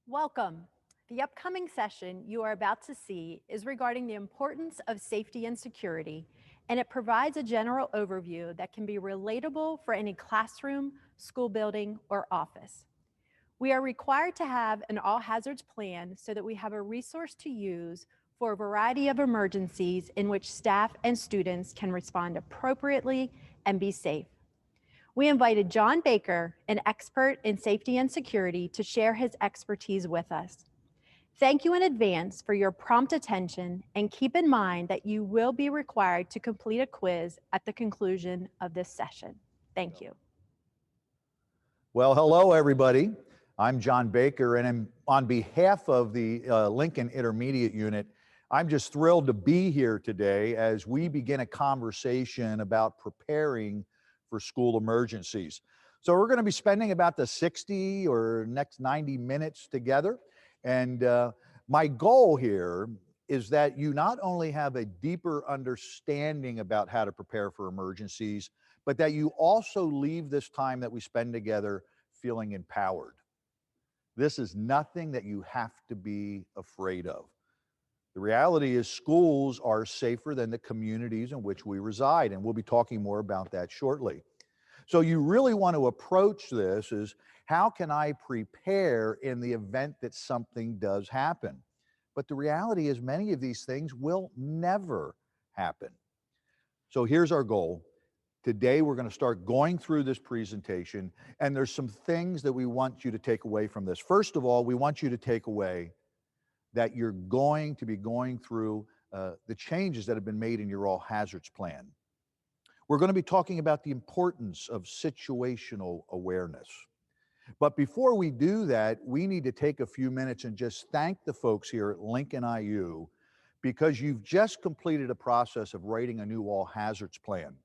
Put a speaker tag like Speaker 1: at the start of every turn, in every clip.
Speaker 1: Welcome. The upcoming session you are about to see is regarding the importance of safety and security, and it provides a general overview that can be relatable for any classroom, school building, or office. We are required to have an all hazards plan so that we have a resource to use for a variety of emergencies in which staff and students can respond appropriately and be safe. We invited John Baker, an expert in safety and security, to share his expertise with us. Thank you in advance for your prompt attention, and keep in mind that you will be required to complete a quiz at the conclusion of this session. Thank you.
Speaker 2: Well, hello, everybody. I'm John Baker, and on behalf of the Lincoln Intermediate Unit, I'm just thrilled to be here today as we begin a conversation about preparing for school emergencies. So we're going to be spending about the 60 or next 90 minutes together. And my goal here is that you not only have a deeper understanding about how to prepare for emergencies, but that you also leave this time that we spend together feeling empowered. This is nothing that you have to be afraid of. The reality is schools are safer than the communities in which we reside, and we'll be talking more about that shortly. So you really want to approach this as, how can I prepare in the event that something does happen? But the reality is many of these things will never happen. So here's our goal. Today, we're going to start going through this presentation, and there's some things that we want you to take away from this. First of all, we want you to take away that you're going to be going through the changes that have been made in your all hazards plan. We're going to be talking about the importance of situational awareness. But before we do that, we need to take a few minutes and just thank the folks here at Lincoln IU, because you've just completed a process of writing a new all hazards plan.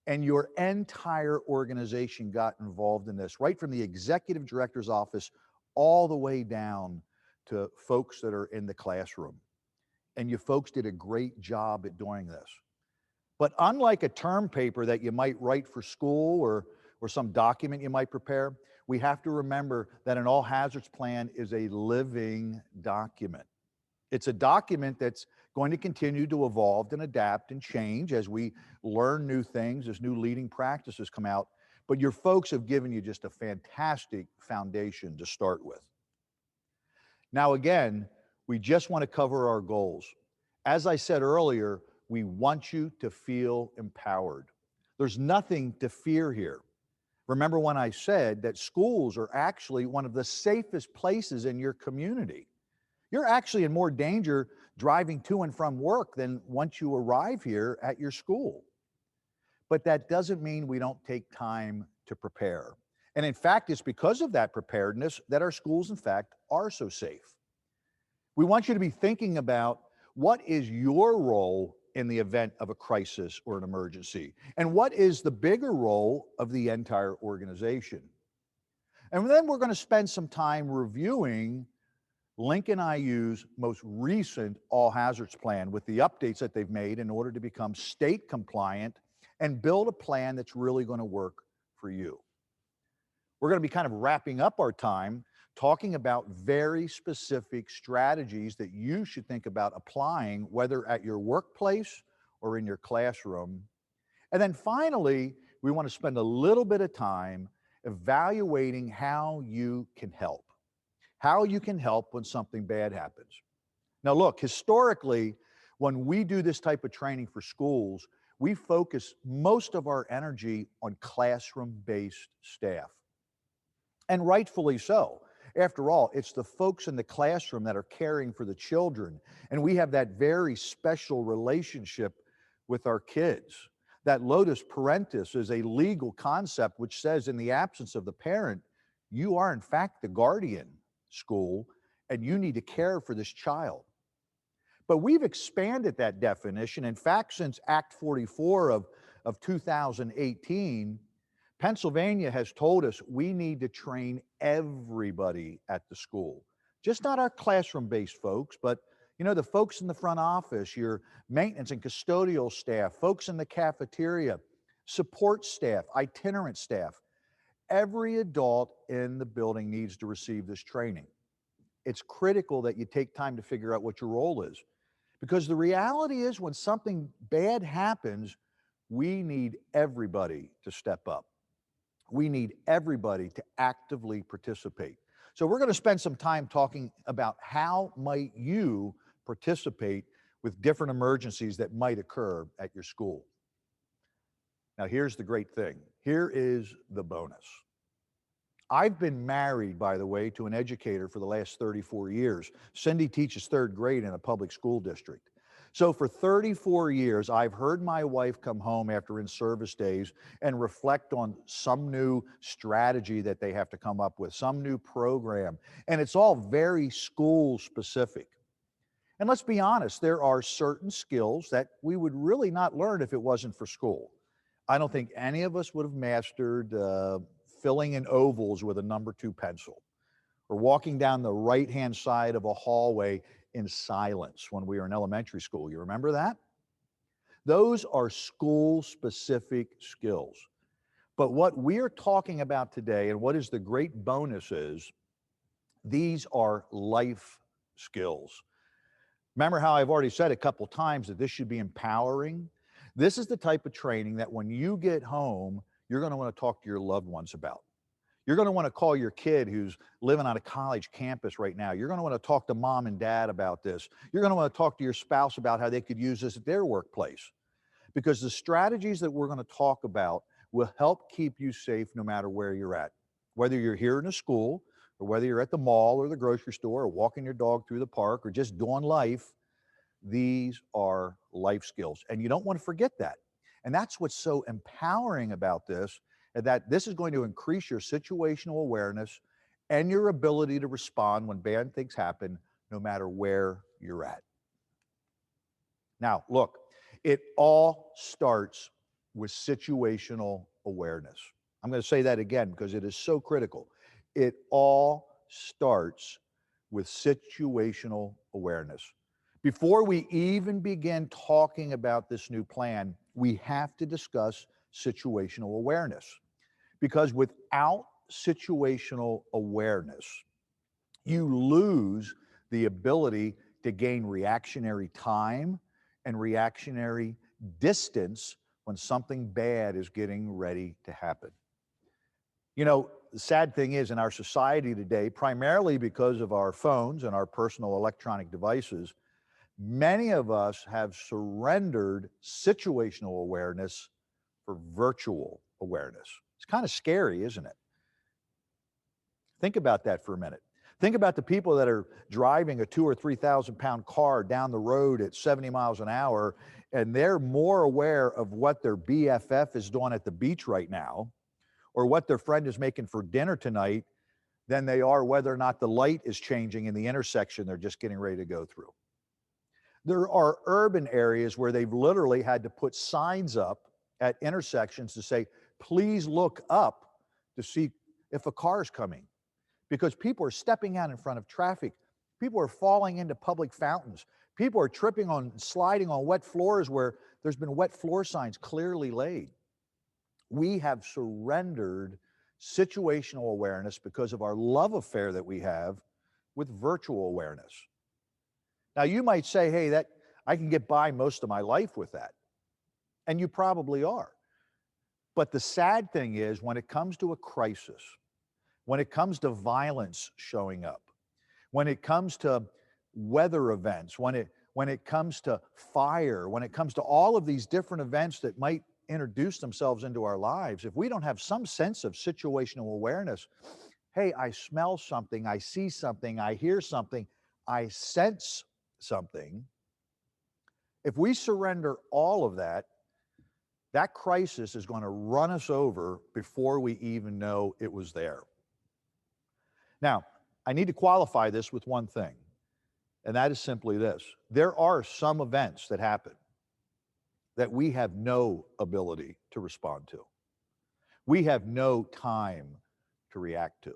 Speaker 2: And your entire organization got involved in this, right from the executive director's office all the way down to folks that are in the classroom. And you folks did a great job at doing this. But unlike a term paper that you might write for school or some document you might prepare, we have to remember that an all hazards plan is a living document. It's a document that's going to continue to evolve and adapt and change as we learn new things, as new leading practices come out. But your folks have given you just a fantastic foundation to start with. Now, again, we just want to cover our goals. As I said earlier, we want you to feel empowered. There's nothing to fear here. Remember when I said that schools are actually one of the safest places in your community. You're actually in more danger driving to and from work than once you arrive here at your school. But that doesn't mean we don't take time to prepare. And in fact, it's because of that preparedness that our schools, in fact, are so safe. We want you to be thinking about, what is your role in the event of a crisis or an emergency? And what is the bigger role of the entire organization? And then we're going to spend some time reviewing Lincoln IU's most recent all hazards plan with the updates that they've made in order to become state compliant and build a plan that's really going to work for you. We're going to be kind of wrapping up our time talking about very specific strategies that you should think about applying, whether at your workplace or in your classroom. And then finally, we want to spend a little bit of time evaluating how you can help. How you can help when something bad happens. Now look, historically, when we do this type of training for schools, we focus most of our energy on classroom-based staff. And rightfully so. After all, it's the folks in the classroom that are caring for the children. And we have that very special relationship with our kids. That lotus parentis is a legal concept which says, in the absence of the parent, you are in fact the guardian, school, and you need to care for this child. But we've expanded that definition. In fact, since Act 44 of 2018, Pennsylvania has told us we need to train everybody at the school. Just not our classroom-based folks, but the folks in the front office, your maintenance and custodial staff, folks in the cafeteria, support staff, itinerant staff. Every adult in the building needs to receive this training. it's critical that you take time to figure out what your role is. Because the reality is, when something bad happens, we need everybody to step up. We need everybody to actively participate. So we're going to spend some time talking about how might you participate with different emergencies that might occur at your school. Now, here's the great thing. Here is the bonus. I've been married, by the way, to an educator for the last 34 years. Cindy teaches third grade in a public school district. So for 34 years, I've heard my wife come home after in-service days and reflect on some new strategy that they have to come up with, some new program. And it's all very school specific. And let's be honest, there are certain skills that we would really not learn if it wasn't for school. I don't think any of us would have mastered filling in ovals with a number 2 pencil, or walking down the right-hand side of a hallway in silence when we were in elementary school. You remember that? Those are school-specific skills. But what we're talking about today, and what is the great bonus is, these are life skills. Remember how I've already said a couple times that this should be empowering? This is the type of training that when you get home, you're going to want to talk to your loved ones about. You're going to want to call your kid who's living on a college campus right now. You're going to want to talk to mom and dad about this. You're going to want to talk to your spouse about how they could use this at their workplace. Because the strategies that we're going to talk about will help keep you safe no matter where you're at. Whether you're here in a school, or whether you're at the mall or the grocery store, or walking your dog through the park, or just doing life, these are life skills. And you don't want to forget that. And that's what's so empowering about this, that this is going to increase your situational awareness and your ability to respond when bad things happen, no matter where you're at. Now, look, it all starts with situational awareness. I'm going to say that again because it is so critical. It all starts with situational awareness. Before we even begin talking about this new plan, we have to discuss situational awareness. Because without situational awareness, you lose the ability to gain reactionary time and reactionary distance when something bad is getting ready to happen. You know, the sad thing is, in our society today, primarily because of our phones and our personal electronic devices, many of us have surrendered situational awareness for virtual awareness. It's kind of scary, isn't it? Think about that for a minute. Think about the people that are driving a 2,000 or 3,000 pound car down the road at 70 miles an hour, and they're more aware of what their BFF is doing at the beach right now, or what their friend is making for dinner tonight, than they are whether or not the light is changing in the intersection they're just getting ready to go through. There are urban areas where they've literally had to put signs up at intersections to say, please look up to see if a car is coming. Because people are stepping out in front of traffic. People are falling into public fountains. People are tripping on, sliding on wet floors where there's been wet floor signs clearly laid. We have surrendered situational awareness because of our love affair that we have with virtual awareness. Now, you might say, hey, that I can get by most of my life with that. And you probably are. But the sad thing is, when it comes to a crisis, when it comes to violence showing up, when it comes to weather events, when it comes to fire, when it comes to all of these different events that might introduce themselves into our lives, if we don't have some sense of situational awareness, hey, I smell something, I see something, I hear something, I sense something. If we surrender all of that, that crisis is going to run us over before we even know it was there. Now, I need to qualify this with one thing, and that is simply this. There are some events that happen that we have no ability to respond to. We have no time to react to.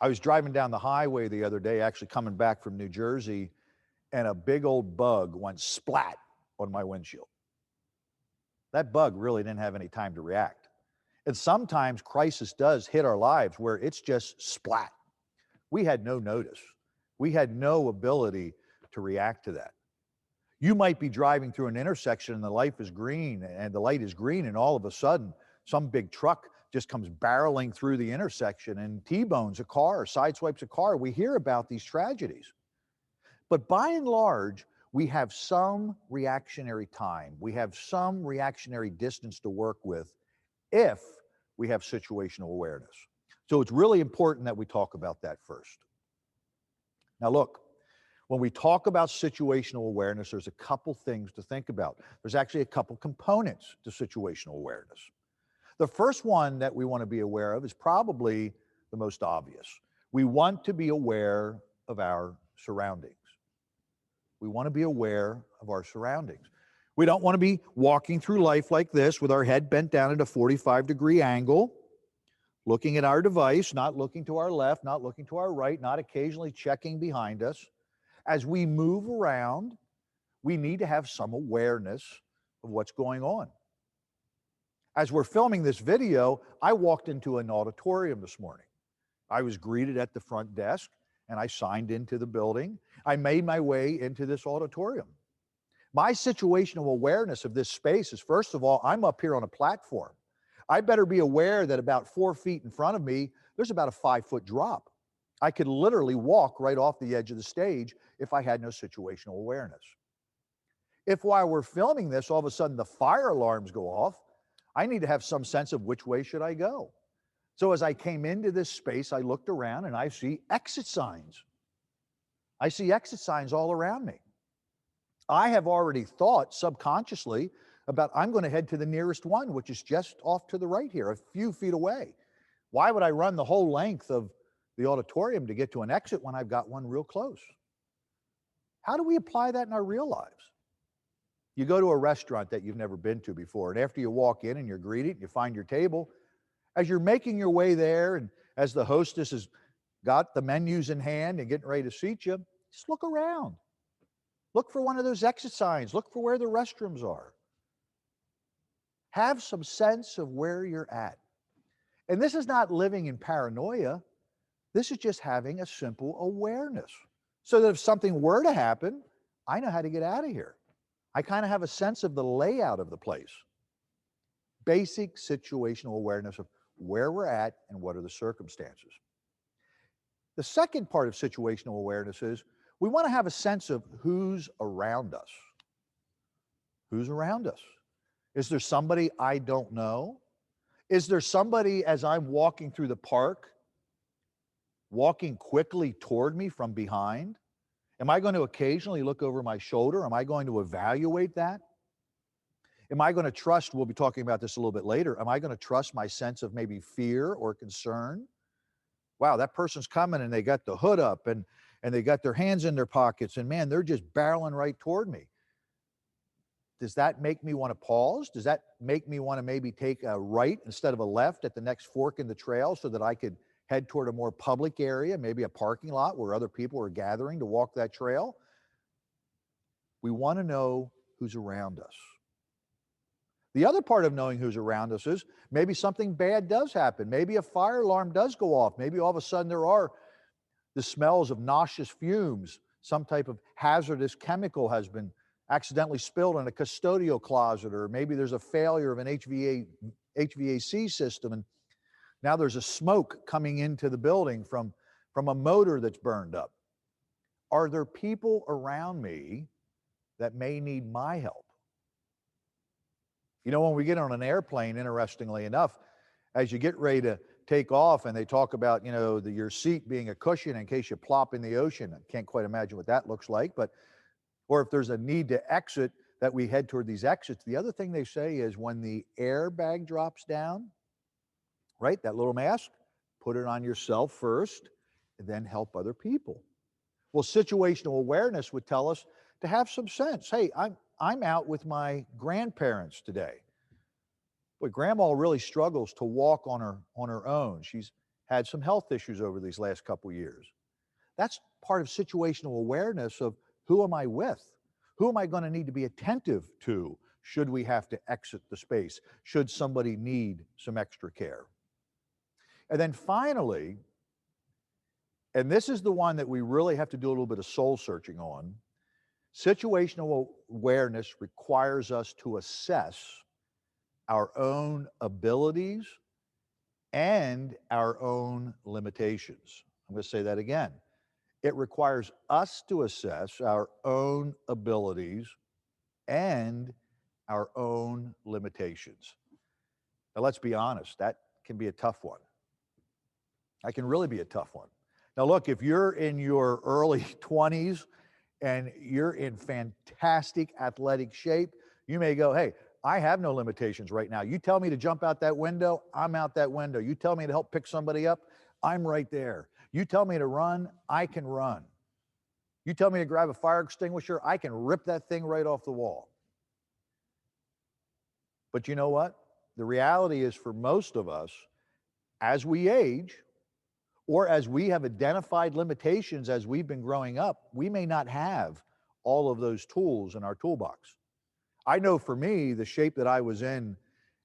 Speaker 2: I was driving down the highway the other day, actually coming back from New Jersey, and a big old bug went splat on my windshield. That bug really didn't have any time to react. And sometimes crisis does hit our lives where it's just splat. We had no notice. We had no ability to react to that. You might be driving through an intersection and the light is green, and all of a sudden some big truck just comes barreling through the intersection and T-bones a car, sideswipes a car. We hear about these tragedies. But by and large, we have some reactionary time. We have some reactionary distance to work with if we have situational awareness. So it's really important that we talk about that first. Now look, when we talk about situational awareness, there's a couple things to think about. There's actually a couple components to situational awareness. The first one that we want to be aware of is probably the most obvious. We want to be aware of our surroundings. We want to be aware of our surroundings. We don't want to be walking through life like this with our head bent down at a 45-degree angle, looking at our device, not looking to our left, not looking to our right, not occasionally checking behind us. As we move around, we need to have some awareness of what's going on. As we're filming this video, I walked into an auditorium this morning. I was greeted at the front desk and I signed into the building. I made my way into this auditorium. My situational awareness of this space is, first of all, I'm up here on a platform. I better be aware that about 4 feet in front of me, there's about a 5-foot drop. I could literally walk right off the edge of the stage if I had no situational awareness. If while we're filming this, all of a sudden the fire alarms go off, I need to have some sense of which way should I go. So as I came into this space, I looked around and I see exit signs. I see exit signs all around me. I have already thought subconsciously about I'm going to head to the nearest one, which is just off to the right here, a few feet away. Why would I run the whole length of the auditorium to get to an exit when I've got one real close? How do we apply that in our real lives? You go to a restaurant that you've never been to before, and after you walk in and you're greeted, and you find your table, as you're making your way there, and as the hostess has got the menus in hand and getting ready to seat you, just look around. Look for one of those exit signs. Look for where the restrooms are. Have some sense of where you're at. And this is not living in paranoia. This is just having a simple awareness. So that if something were to happen, I know how to get out of here. I kind of have a sense of the layout of the place. Basic situational awareness of where we're at and what are the circumstances. The second part of situational awareness is we want to have a sense of who's around us. Who's around us? Is there somebody I don't know? Is there somebody, as I'm walking through the park, walking quickly toward me from behind? Am I going to occasionally look over my shoulder? Am I going to evaluate that? Am I going to trust, we'll be talking about this a little bit later, am I going to trust my sense of maybe fear or concern? Wow, that person's coming and they got the hood up and they got their hands in their pockets and man, they're just barreling right toward me. Does that make me want to pause? Does that make me want to maybe take a right instead of a left at the next fork in the trail so that I could head toward a more public area, maybe a parking lot where other people are gathering to walk that trail? We want to know who's around us. The other part of knowing who's around us is maybe something bad does happen. Maybe a fire alarm does go off. Maybe all of a sudden there are the smells of noxious fumes. Some type of hazardous chemical has been accidentally spilled in a custodial closet, or maybe there's a failure of an HVAC system, and now there's a smoke coming into the building from a motor that's burned up. Are there people around me that may need my help? You know, when we get on an airplane, interestingly enough, as you get ready to take off and they talk about, you know, your seat being a cushion in case you plop in the ocean. I can't quite imagine what that looks like, but, or if there's a need to exit, that we head toward these exits. The other thing they say is when the airbag drops down, right, that little mask, put it on yourself first, and then help other people. Well, situational awareness would tell us to have some sense. Hey, I'm out with my grandparents today. Boy, Grandma really struggles to walk on her own. She's had some health issues over these last couple years. That's part of situational awareness of who am I with? Who am I going to need to be attentive to should we have to exit the space? Should somebody need some extra care? And then finally, And this is the one that we really have to do a little bit of soul searching on. Situational awareness requires us to assess our own abilities and our own limitations. I'm going to say that again. It requires us to assess our own abilities and our own limitations. Now, let's be honest, that can be a tough one. That can really be a tough one. Now, look, if you're in your early 20s and you're in fantastic athletic shape, you may go, hey, I have no limitations right now. You tell me to jump out that window, I'm out that window. You tell me to help pick somebody up, I'm right there. You tell me to run, I can run. You tell me to grab a fire extinguisher, I can rip that thing right off the wall. But you know what? The reality is for most of us, as we age, or as we have identified limitations as we've been growing up, we may not have all of those tools in our toolbox. I know for me, the shape that I was in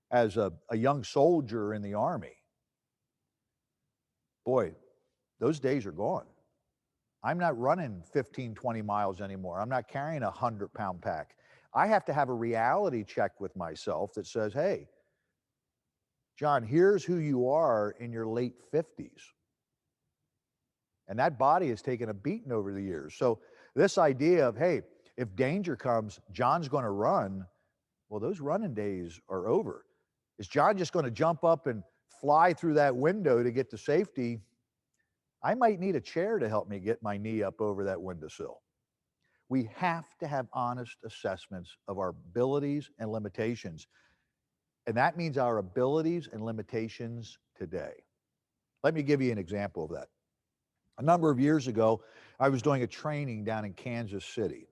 Speaker 2: as a young soldier in the Army, boy, those days are gone. I'm not running 15, 20 miles anymore. I'm not carrying a 100-pound pack. I have to have a reality check with myself that says, hey, John, here's who you are in your late 50s. And that body has taken a beating over the years. So this idea of, hey, if danger comes, John's going to run, well, those running days are over. Is John just going to jump up and fly through that window to get to safety? I might need a chair to help me get my knee up over that windowsill. We have to have honest assessments of our abilities and limitations. And that means our abilities and limitations today. Let me give you an example of that. A number of years ago, I was doing a training down in Kansas City.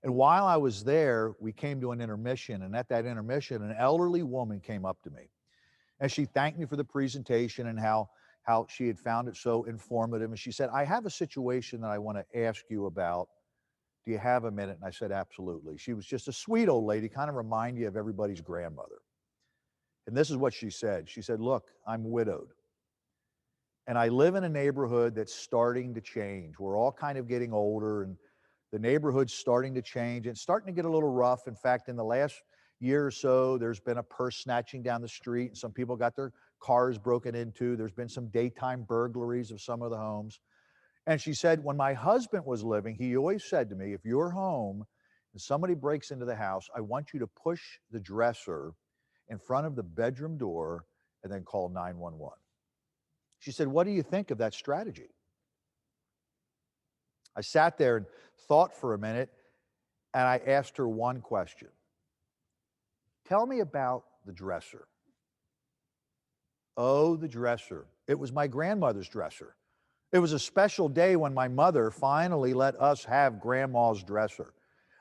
Speaker 2: And while I was there, we came to an intermission. And at that intermission, an elderly woman came up to me. And she thanked me for the presentation and how she had found it so informative. And she said, I have a situation that I want to ask you about. Do you have a minute? And I said, absolutely. She was just a sweet old lady, kind of remind you of everybody's grandmother. And this is what she said. She said, look, I'm widowed. And I live in a neighborhood that's starting to change. We're all kind of getting older, and the neighborhood's starting to change. It's starting to get a little rough. In fact, in the last year or so, there's been a purse snatching down the street, and some people got their cars broken into. There's been some daytime burglaries of some of the homes. And she said, when my husband was living, he always said to me, if you're home and somebody breaks into the house, I want you to push the dresser in front of the bedroom door and then call 911. She said, what do you think of that strategy? I sat there and thought for a minute, and I asked her one question. Tell me about the dresser. Oh, the dresser. It was my grandmother's dresser. It was a special day when my mother finally let us have grandma's dresser.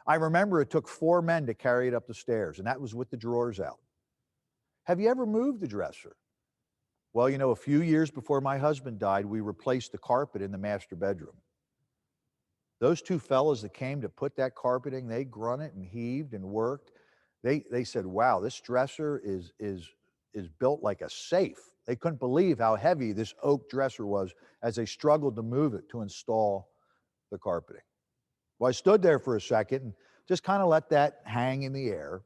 Speaker 2: I remember it took 4 men to carry it up the stairs, and that was with the drawers out. Have you ever moved the dresser? Well, you know, a few years before my husband died, we replaced the carpet in the master bedroom. Those two fellows that came to put that carpeting, they grunted and heaved and worked. They said, wow, this dresser is built like a safe. They couldn't believe how heavy this oak dresser was as they struggled to move it to install the carpeting. Well, I stood there for a second and just kind of let that hang in the air.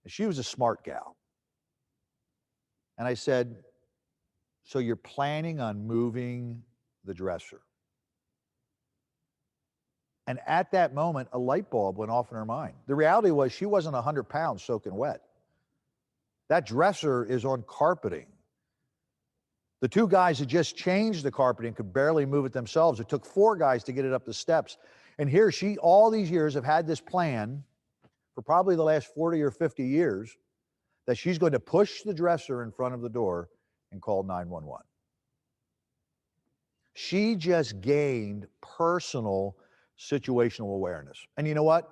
Speaker 2: And she was a smart gal. And I said, so you're planning on moving the dresser? And at that moment, a light bulb went off in her mind. The reality was she wasn't 100 pounds soaking wet. That dresser is on carpeting. The two guys had just changed the carpeting could barely move it themselves. It took 4 guys to get it up the steps. And here she, all these years, have had this plan for probably the last 40 or 50 years that she's going to push the dresser in front of the door and call 911. She just gained personal situational awareness. And you know what?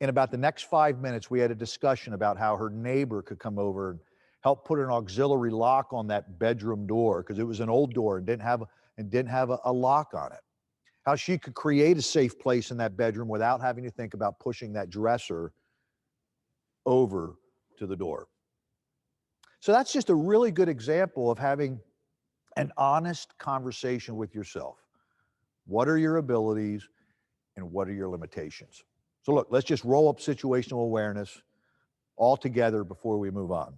Speaker 2: In about the next 5 minutes, we had a discussion about how her neighbor could come over and help put an auxiliary lock on that bedroom door because it was an old door and didn't have a lock on it. How she could create a safe place in that bedroom without having to think about pushing that dresser over to the door. So that's just a really good example of having an honest conversation with yourself. What are your abilities and what are your limitations? So look, let's just roll up situational awareness all together before we move on.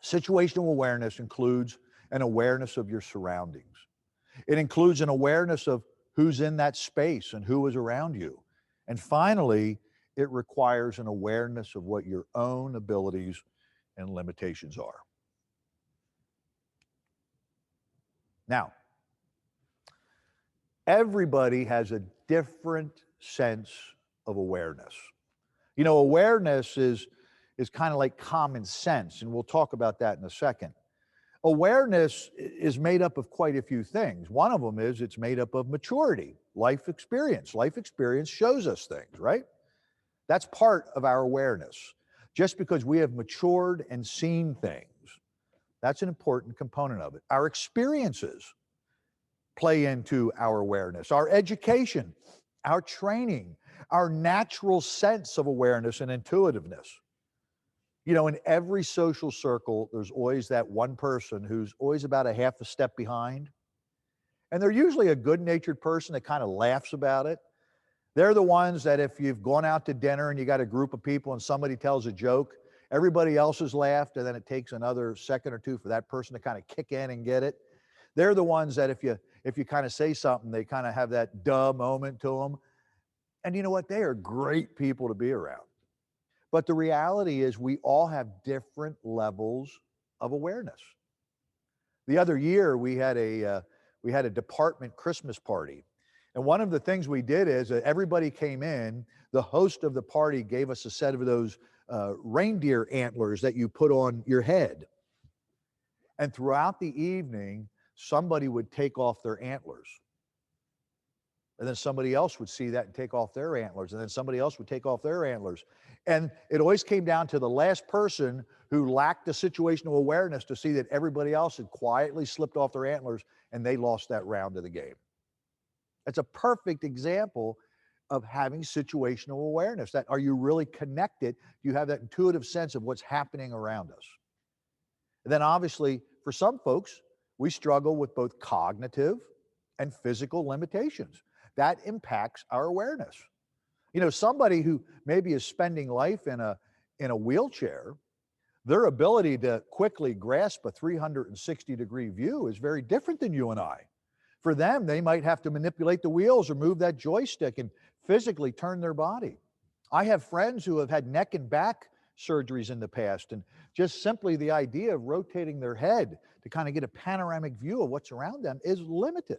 Speaker 2: Situational awareness includes an awareness of your surroundings. It includes an awareness of who's in that space and who is around you. And finally, it requires an awareness of what your own abilities and limitations are. Now, everybody has a different sense of awareness. You know, awareness is kind of like common sense, and we'll talk about that in a second. Awareness is made up of quite a few things. One of them is it's made up of maturity, life experience. Life experience shows us things, right? That's part of our awareness. Just because we have matured and seen things, that's an important component of it. Our experiences play into our awareness, our education, our training, our natural sense of awareness and intuitiveness. You know, in every social circle, there's always that one person who's always about a half a step behind. And they're usually a good-natured person that kind of laughs about it. They're the ones that if you've gone out to dinner and you got a group of people and somebody tells a joke, everybody else has laughed, and then it takes another second or two for that person to kind of kick in and get it. They're the ones that if you kind of say something, they kind of have that duh moment to them. And you know what? They are great people to be around. But the reality is we all have different levels of awareness. The other year we had a department Christmas party. And one of the things we did is that everybody came in, the host of the party gave us a set of those reindeer antlers that you put on your head. And throughout the evening, somebody would take off their antlers. And then somebody else would see that and take off their antlers. And then somebody else would take off their antlers. And it always came down to the last person who lacked the situational awareness to see that everybody else had quietly slipped off their antlers and they lost that round of the game. That's a perfect example of having situational awareness. That are you really connected? Do you have that intuitive sense of what's happening around us? And then obviously, for some folks, we struggle with both cognitive and physical limitations. That impacts our awareness. You know, somebody who maybe is spending life in a wheelchair, their ability to quickly grasp a 360-degree view is very different than you and I. For them, they might have to manipulate the wheels or move that joystick and physically turn their body. I have friends who have had neck and back surgeries in the past, and just simply the idea of rotating their head to kind of get a panoramic view of what's around them is limited.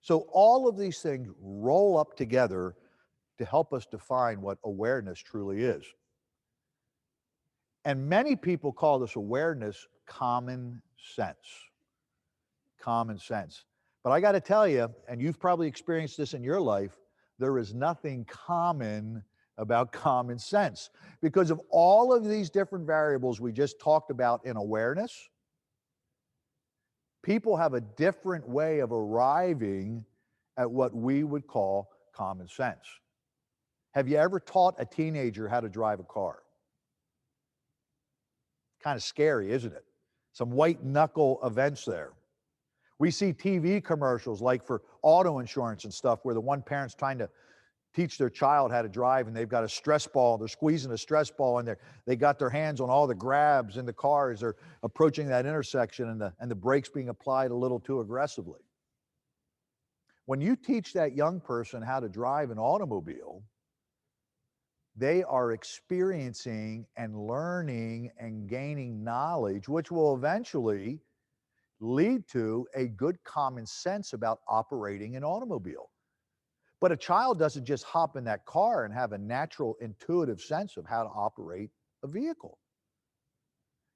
Speaker 2: So all of these things roll up together to help us define what awareness truly is. And many people call this awareness common sense. Common sense. But I got to tell you, and you've probably experienced this in your life, there is nothing common about common sense. Because of all of these different variables we just talked about in awareness, people have a different way of arriving at what we would call common sense. Have you ever taught a teenager how to drive a car? Kind of scary, isn't it? Some white knuckle events there. We see TV commercials like for auto insurance and stuff where the one parent's trying to teach their child how to drive and they've got a stress ball, they're squeezing a stress ball and they got their hands on all the grabs in the car as they're approaching that intersection and the brakes being applied a little too aggressively. When you teach that young person how to drive an automobile, they are experiencing and learning and gaining knowledge, which will eventually lead to a good common sense about operating an automobile. But a child doesn't just hop in that car and have a natural intuitive sense of how to operate a vehicle.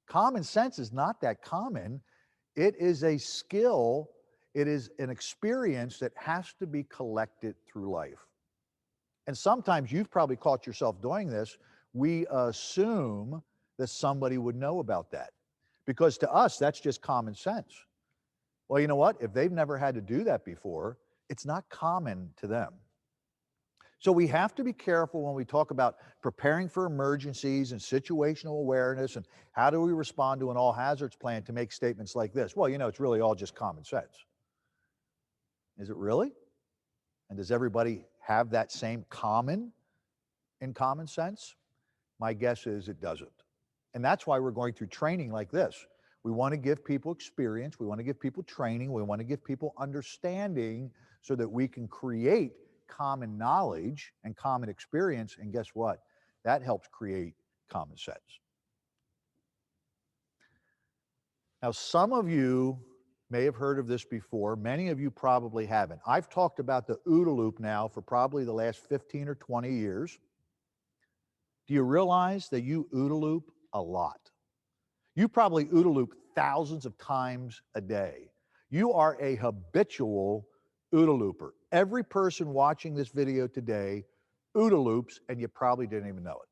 Speaker 2: Common sense is not that common. It is a skill, it is an experience that has to be collected through life. And sometimes you've probably caught yourself doing this. We assume that somebody would know about that because to us, that's just common sense. Well, you know what? If they've never had to do that before, it's not common to them. So we have to be careful when we talk about preparing for emergencies and situational awareness and how do we respond to an all hazards plan to make statements like this. Well, you know, it's really all just common sense. Is it really? And does everybody have that same common sense? My guess is it doesn't. And that's why we're going through training like this. We want to give people experience, we want to give people training, we want to give people understanding so that we can create common knowledge and common experience. And guess what? That helps create common sense. Now, some of you may have heard of this before. Many of you probably haven't. I've talked about the OODA loop now for probably the last 15 or 20 years. Do you realize that you OODA loop a lot? You probably OODA loop thousands of times a day. You are a habitual OODA looper. Every person watching this video today OODA loops, and you probably didn't even know it.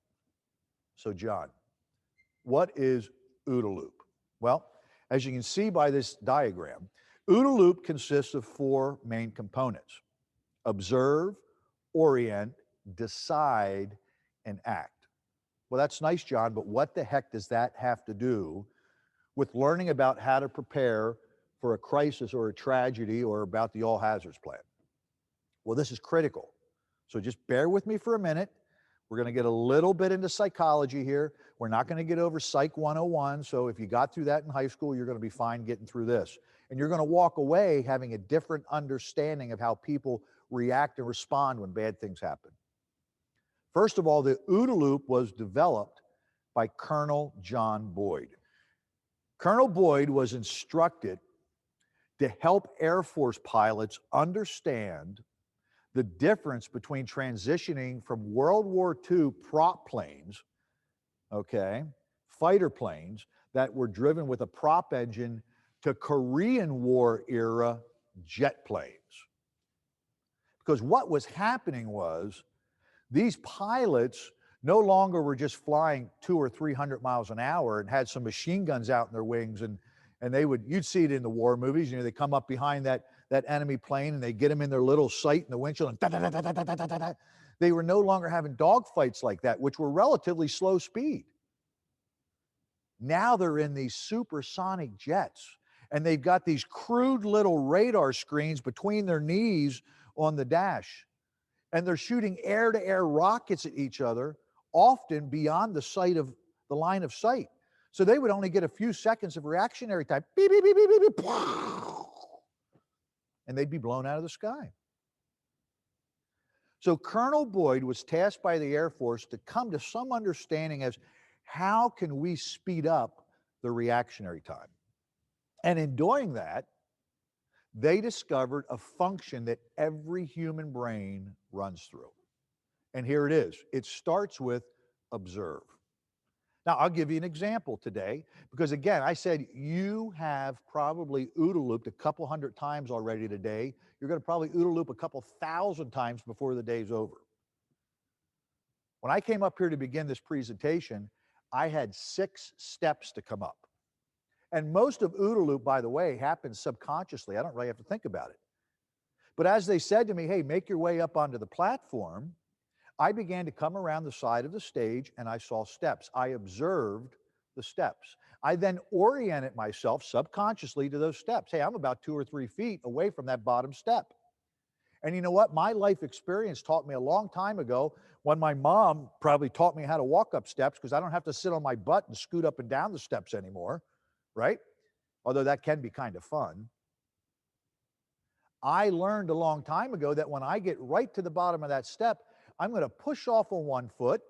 Speaker 2: So John, what is OODA loop? Well, as you can see by this diagram, OODA loop consists of four main components: observe, orient, decide, and act. Well, that's nice, John, but what the heck does that have to do with learning about how to prepare for a crisis or a tragedy or about the all hazards plan? Well, this is critical. So just bear with me for a minute. We're going to get a little bit into psychology here. We're not going to get over Psych 101. So if you got through that in high school, you're going to be fine getting through this. And you're going to walk away having a different understanding of how people react and respond when bad things happen. First of all, the OODA loop was developed by Colonel John Boyd. Colonel Boyd was instructed to help Air Force pilots understand the difference between transitioning from World War II prop planes, okay, fighter planes that were driven with a prop engine, to Korean War era jet planes. Because what was happening was these pilots no longer were just flying 200 or 300 miles an hour and had some machine guns out in their wings, and you'd see it in the war movies, you know, they come up behind that enemy plane and they get them in their little sight in the windshield and da, da, da, da, da, da, da, da. They were no longer having dogfights like that, which were relatively slow speed. Now they're in these supersonic jets, and they've got these crude little radar screens between their knees on the dash. And they're shooting air-to-air rockets at each other, often beyond the line of sight. So they would only get a few seconds of reactionary time, beep, beep, beep, beep, beep, beep, and they'd be blown out of the sky. So Colonel Boyd was tasked by the Air Force to come to some understanding as how can we speed up the reactionary time? And in doing that, they discovered a function that every human brain runs through. And here it is. It starts with observe. Now, I'll give you an example today, because again, I said you have probably OODA looped a couple hundred times already today. You're going to probably OODA loop a couple thousand times before the day's over. When I came up here to begin this presentation, I had 6 steps to come up. And most of OODA loop, by the way, happens subconsciously. I don't really have to think about it. But as they said to me, hey, make your way up onto the platform, I began to come around the side of the stage and I saw steps. I observed the steps. I then oriented myself subconsciously to those steps. Hey, I'm about 2 or 3 feet away from that bottom step. And you know what? My life experience taught me a long time ago, when my mom probably taught me how to walk up steps, because I don't have to sit on my butt and scoot up and down the steps anymore, right? Although that can be kind of fun. I learned a long time ago that when I get right to the bottom of that step, I'm going to push off on one foot.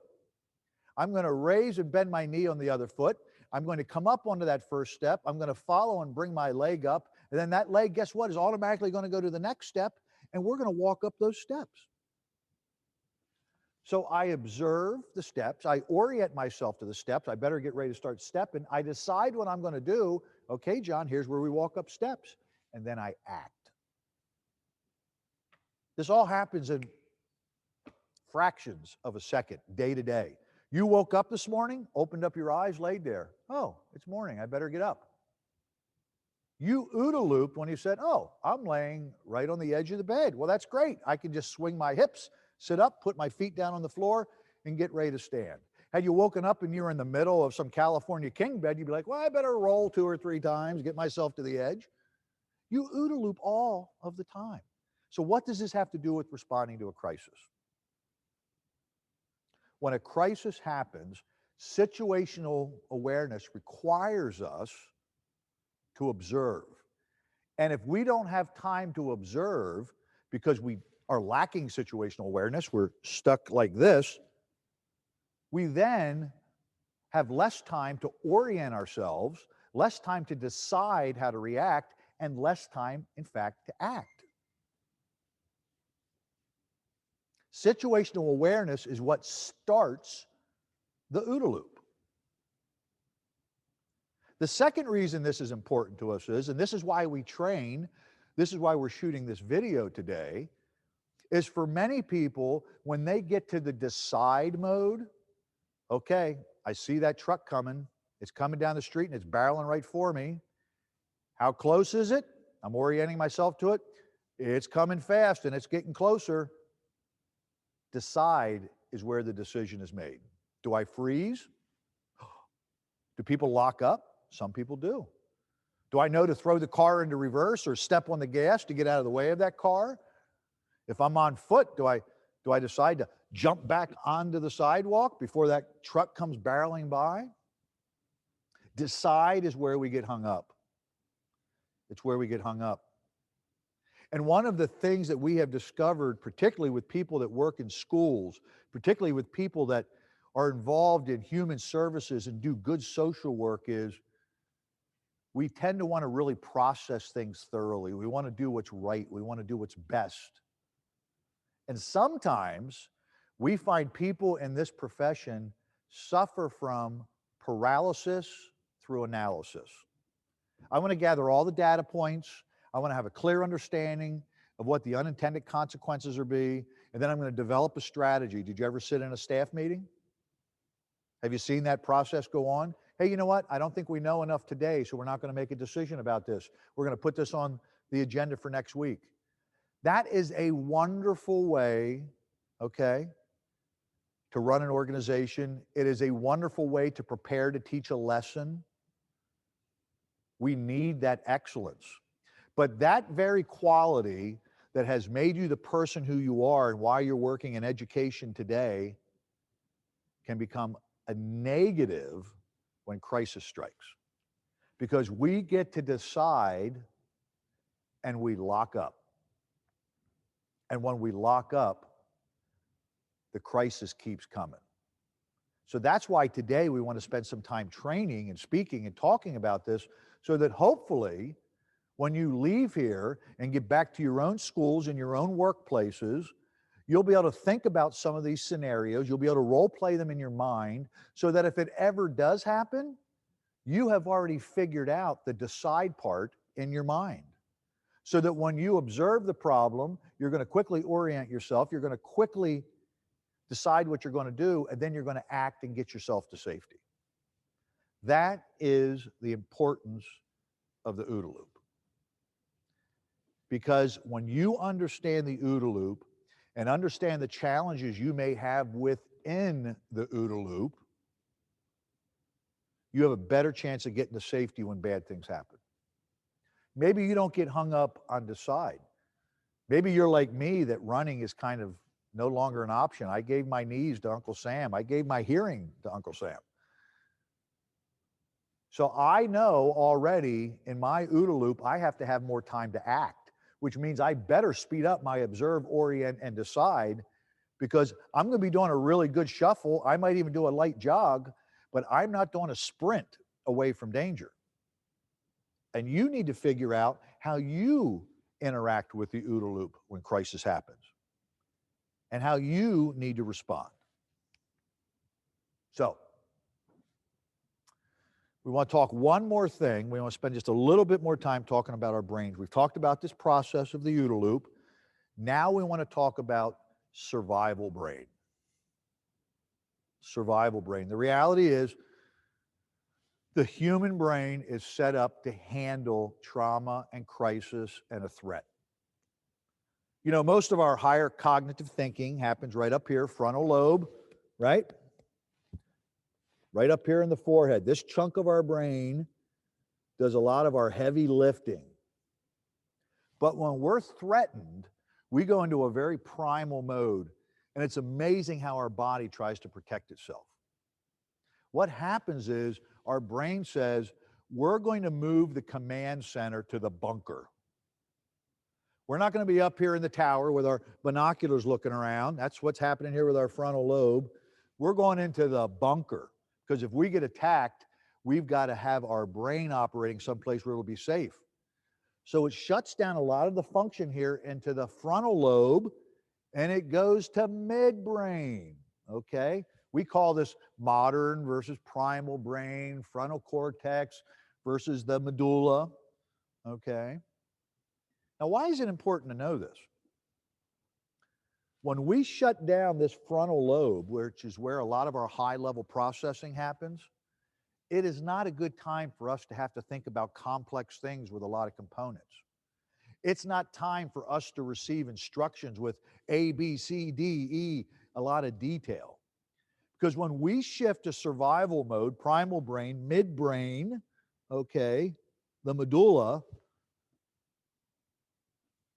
Speaker 2: I'm going to raise and bend my knee on the other foot. I'm going to come up onto that first step. I'm going to follow and bring my leg up. And then that leg, guess what, is automatically going to go to the next step. And we're going to walk up those steps. So I observe the steps. I orient myself to the steps. I better get ready to start stepping. I decide what I'm going to do. Okay, John, here's where we walk up steps. And then I act. This all happens in fractions of a second, day to day. You woke up this morning, opened up your eyes, laid there. Oh, it's morning. I better get up. You OODA looped when you said, oh, I'm laying right on the edge of the bed. Well, that's great. I can just swing my hips sit up, put my feet down on the floor, and get ready to stand. Had you woken up and you were in the middle of some California king bed, you'd be like, well, I better roll 2 or 3 times, get myself to the edge. You OODA loop all of the time. So what does this have to do with responding to a crisis? When a crisis happens, situational awareness requires us to observe. And if we don't have time to observe because we are lacking situational awareness, we're stuck like this, we then have less time to orient ourselves, less time to decide how to react, and less time, in fact, to act. Situational awareness is what starts the OODA loop. The second reason this is important to us is, and this is why we train, this is why we're shooting this video today, is for many people, when they get to the decide mode, okay, I see that truck coming, it's coming down the street and it's barreling right for me. How close is it? I'm orienting myself to it. It's coming fast and it's getting closer. Decide is where the decision is made. Do I freeze? Do people lock up? Some people do. Do I know to throw the car into reverse or step on the gas to get out of the way of that car? If I'm on foot, do I decide to jump back onto the sidewalk before that truck comes barreling by? Decide is where we get hung up. It's where we get hung up. And one of the things that we have discovered, particularly with people that work in schools, particularly with people that are involved in human services and do good social work, is we tend to want to really process things thoroughly. We want to do what's right. We want to do what's best. And sometimes we find people in this profession suffer from paralysis through analysis. I want to gather all the data points. I want to have a clear understanding of what the unintended consequences are be, and then I'm going to develop a strategy. Did you ever sit in a staff meeting? Have you seen that process go on? Hey, you know what? I don't think we know enough today, so we're not going to make a decision about this. We're going to put this on the agenda for next week. That is a wonderful way, okay, to run an organization. It is a wonderful way to prepare to teach a lesson. We need that excellence. But that very quality that has made you the person who you are and why you're working in education today can become a negative when crisis strikes. Because we get to decide and we lock up. And when we lock up, the crisis keeps coming. So that's why today we want to spend some time training and speaking and talking about this so that hopefully when you leave here and get back to your own schools and your own workplaces, you'll be able to think about some of these scenarios. You'll be able to role play them in your mind so that if it ever does happen, you have already figured out the decide part in your mind. So that when you observe the problem, you're going to quickly orient yourself. You're going to quickly decide what you're going to do, and then you're going to act and get yourself to safety. That is the importance of the OODA loop. Because when you understand the OODA loop and understand the challenges you may have within the OODA loop, you have a better chance of getting to safety when bad things happen. Maybe you don't get hung up on decide. Maybe you're like me, that running is kind of no longer an option. I gave my knees to Uncle Sam. I gave my hearing to Uncle Sam. So I know already in my OODA loop, I have to have more time to act, which means I better speed up my observe, orient, and decide, because I'm going to be doing a really good shuffle. I might even do a light jog, but I'm not doing a sprint away from danger. And you need to figure out how you interact with the OODA loop when crisis happens and how you need to respond. So we want to talk one more thing. We want to spend just a little bit more time talking about our brains. We've talked about this process of the OODA loop. Now we want to talk about survival brain. Survival brain. The reality is the human brain is set up to handle trauma and crisis and a threat. You know, most of our higher cognitive thinking happens right up here, frontal lobe, right? Right up here in the forehead. This chunk of our brain does a lot of our heavy lifting. But when we're threatened, we go into a very primal mode, and it's amazing how our body tries to protect itself. What happens is our brain says, we're going to move the command center to the bunker. We're not going to be up here in the tower with our binoculars looking around. That's what's happening here with our frontal lobe. We're going into the bunker, because if we get attacked, we've got to have our brain operating someplace where it'll be safe. So it shuts down a lot of the function here into the frontal lobe, and it goes to midbrain, okay? We call this modern versus primal brain, frontal cortex versus the medulla, okay? Now, why is it important to know this? When we shut down this frontal lobe, which is where a lot of our high-level processing happens, it is not a good time for us to have to think about complex things with a lot of components. It's not time for us to receive instructions with A, B, C, D, E, a lot of detail. Because when we shift to survival mode, primal brain, midbrain, okay, the medulla,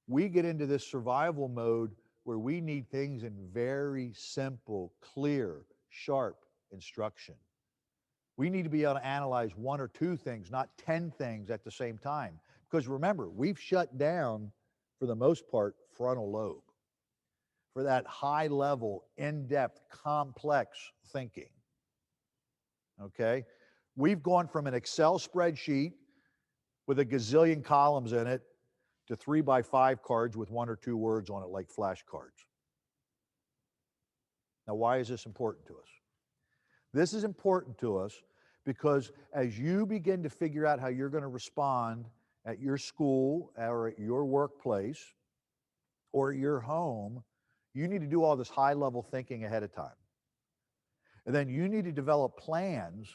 Speaker 2: we get into this survival mode where we need things in very simple, clear, sharp instruction. We need to be able to analyze one or two things, not 10 things at the same time. Because remember, we've shut down, for the most part, frontal lobe for that high level, in-depth, complex thinking. Okay? We've gone from an Excel spreadsheet with a gazillion columns in it to 3x5 cards with one or two words on it like flashcards. Now, why is this important to us? This is important to us because as you begin to figure out how you're going to respond at your school or at your workplace or at your home, you need to do all this high-level thinking ahead of time. And then you need to develop plans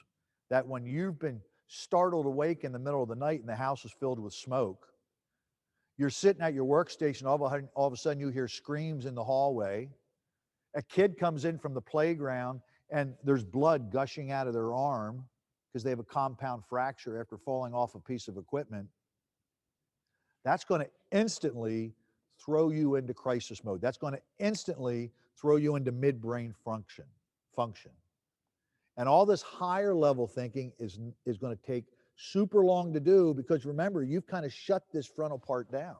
Speaker 2: that when you've been startled awake in the middle of the night and the house is filled with smoke, you're sitting at your workstation, all of a sudden you hear screams in the hallway, a kid comes in from the playground and there's blood gushing out of their arm because they have a compound fracture after falling off a piece of equipment. That's going to instantly throw you into crisis mode. That's going to instantly throw you into midbrain function. And all this higher level thinking is going to take super long to do because remember, you've kind of shut this frontal part down.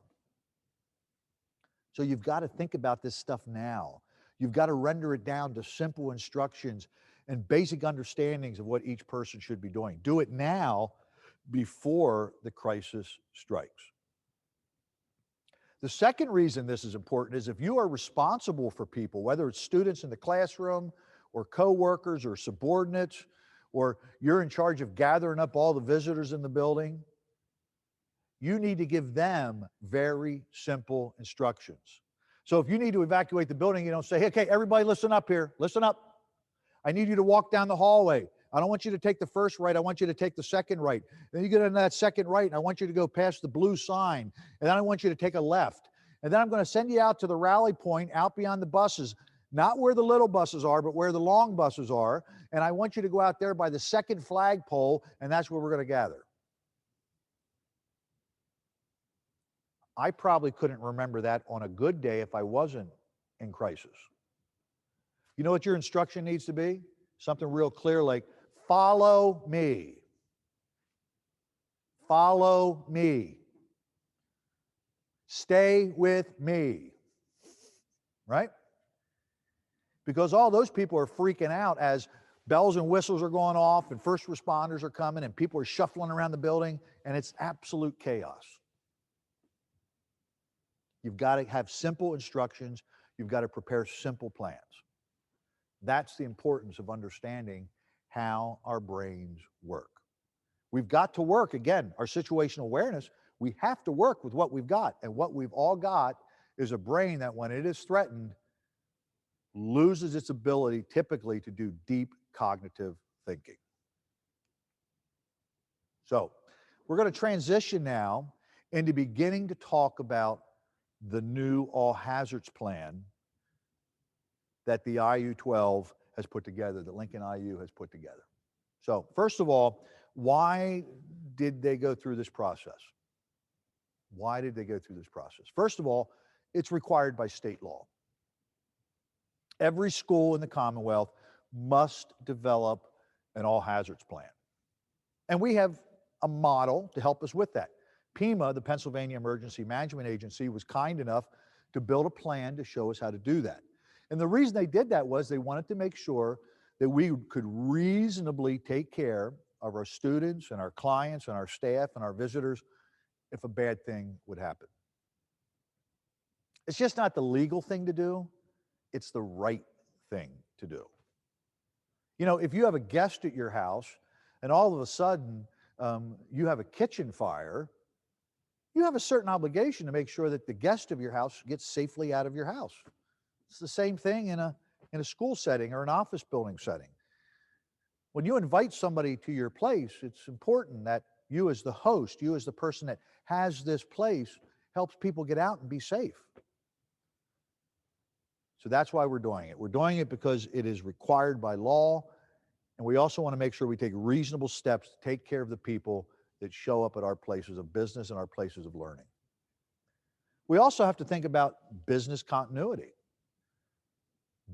Speaker 2: So you've got to think about this stuff now. You've got to render it down to simple instructions and basic understandings of what each person should be doing. Do it now before the crisis strikes. The second reason this is important is if you are responsible for people, whether it's students in the classroom or coworkers or subordinates, or you're in charge of gathering up all the visitors in the building, you need to give them very simple instructions. So if you need to evacuate the building, you don't say, hey, okay, everybody listen up here, listen up. I need you to walk down the hallway. I don't want you to take the first right, I want you to take the second right. Then you get into that second right, and I want you to go past the blue sign, and then I want you to take a left. And then I'm going to send you out to the rally point, out beyond the buses, not where the little buses are, but where the long buses are. And I want you to go out there by the second flagpole, and that's where we're going to gather. I probably couldn't remember that on a good day if I wasn't in crisis. You know what your instruction needs to be? Something real clear like, follow me. Follow me. Stay with me. Right? Because all those people are freaking out as bells and whistles are going off and first responders are coming and people are shuffling around the building and it's absolute chaos. You've got to have simple instructions. You've got to prepare simple plans. That's the importance of understanding how our brains work. We've got to work, again, our situational awareness, we have to work with what we've got. And what we've all got is a brain that when it is threatened, loses its ability typically to do deep cognitive thinking. So we're going to transition now into beginning to talk about the new all hazards plan that the IU-12 has put together, that Lincoln IU has put together. So first of all, why did they go through this process? Why did they go through this process? First of all, it's required by state law. Every school in the Commonwealth must develop an all hazards plan. And we have a model to help us with that. PEMA, the Pennsylvania Emergency Management Agency, was kind enough to build a plan to show us how to do that. And the reason they did that was they wanted to make sure that we could reasonably take care of our students and our clients and our staff and our visitors if a bad thing would happen. It's just not the legal thing to do, it's the right thing to do. You know, if you have a guest at your house and all of a sudden you have a kitchen fire, you have a certain obligation to make sure that the guest of your house gets safely out of your house. It's the same thing in a school setting or an office building setting. When you invite somebody to your place, it's important that you as the host, you as the person that has this place, helps people get out and be safe. So that's why we're doing it. We're doing it because it is required by law, and we also want to make sure we take reasonable steps to take care of the people that show up at our places of business and our places of learning. We also have to think about business continuity.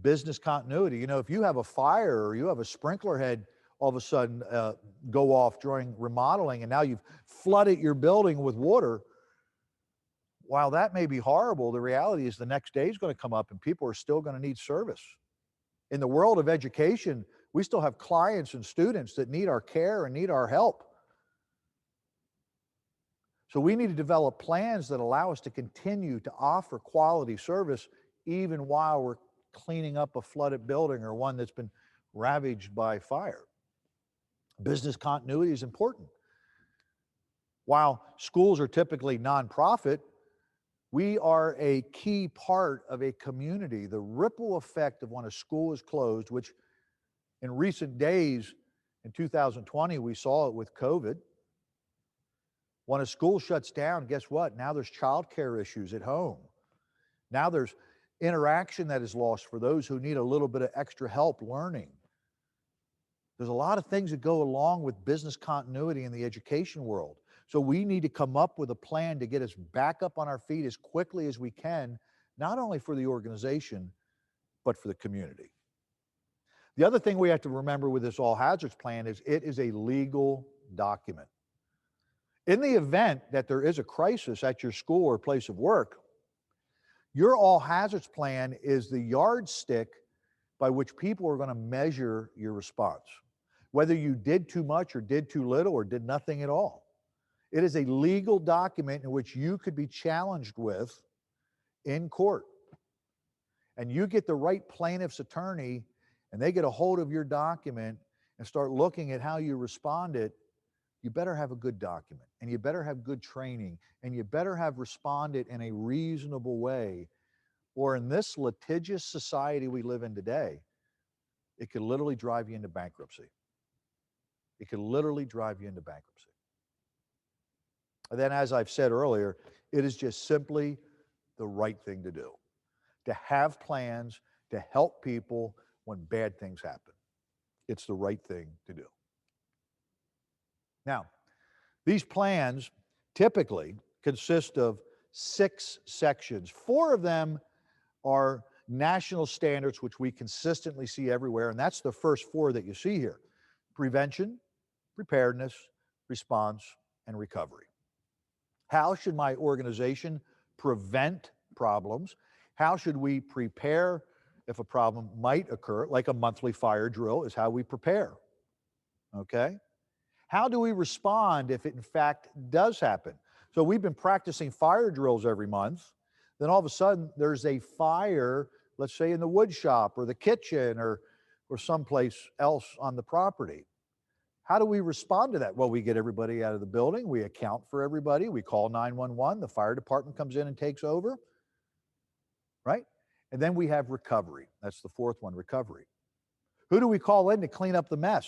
Speaker 2: Business continuity. You know, if you have a fire or you have a sprinkler head all of a sudden go off during remodeling and now you've flooded your building with water, while that may be horrible, the reality is the next day is going to come up and people are still going to need service. In the world of education, we still have clients and students that need our care and need our help. So we need to develop plans that allow us to continue to offer quality service even while we're cleaning up a flooded building or one that's been ravaged by fire. Business continuity is important. While schools are typically nonprofit, we are a key part of a community. The ripple effect of when a school is closed, which in recent days, in 2020, we saw it with COVID. When a school shuts down, guess what? Now there's childcare issues at home. Now there's interaction that is lost for those who need a little bit of extra help learning. There's a lot of things that go along with business continuity in the education world. So we need to come up with a plan to get us back up on our feet as quickly as we can, not only for the organization, but for the community. The other thing we have to remember with this all hazards plan is it is a legal document. In the event that there is a crisis at your school or place of work, your all hazards plan is the yardstick by which people are going to measure your response, whether you did too much or did too little or did nothing at all. It is a legal document in which you could be challenged with in court. And you get the right plaintiff's attorney and they get a hold of your document and start looking at how you responded, you better have a good document and you better have good training and you better have responded in a reasonable way. Or in this litigious society we live in today, it could literally drive you into bankruptcy. It could literally drive you into bankruptcy. And then, as I've said earlier, it is just simply the right thing to do, to have plans to help people when bad things happen. It's the right thing to do. Now, these plans typically consist of 6 sections. 4 of them are national standards, which we consistently see everywhere, and that's the first 4 that you see here: prevention, preparedness, response, and recovery. How should my organization prevent problems? How should we prepare if a problem might occur? Like a monthly fire drill is how we prepare, okay? How do we respond if it in fact does happen? So we've been practicing fire drills every month. Then all of a sudden there's a fire, let's say in the wood shop or the kitchen or someplace else on the property. How do we respond to that? Well, we get everybody out of the building. We account for everybody. We call 911. The fire department comes in and takes over, right? And then we have recovery. That's the 4th one, recovery. Who do we call in to clean up the mess?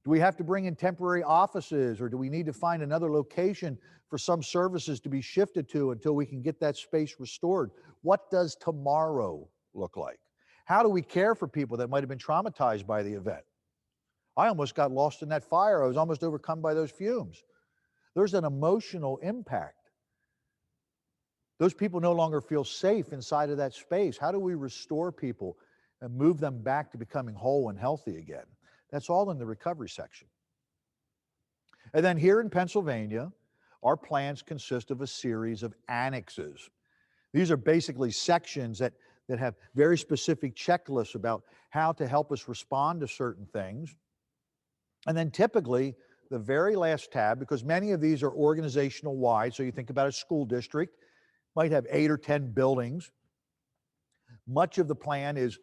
Speaker 2: Do we have to bring in temporary offices, or do we need to find another location for some services to be shifted to until we can get that space restored? What does tomorrow look like? How do we care for people that might have been traumatized by the event? I almost got lost in that fire. I was almost overcome by those fumes. There's an emotional impact. Those people no longer feel safe inside of that space. How do we restore people and move them back to becoming whole and healthy again? That's all in the recovery section. And then here in Pennsylvania, our plans consist of a series of annexes. These are basically sections that have very specific checklists about how to help us respond to certain things. And then typically, the very last tab, because many of these are organizational wide, so you think about a school district, might have 8 or 10 buildings. Much of the plan is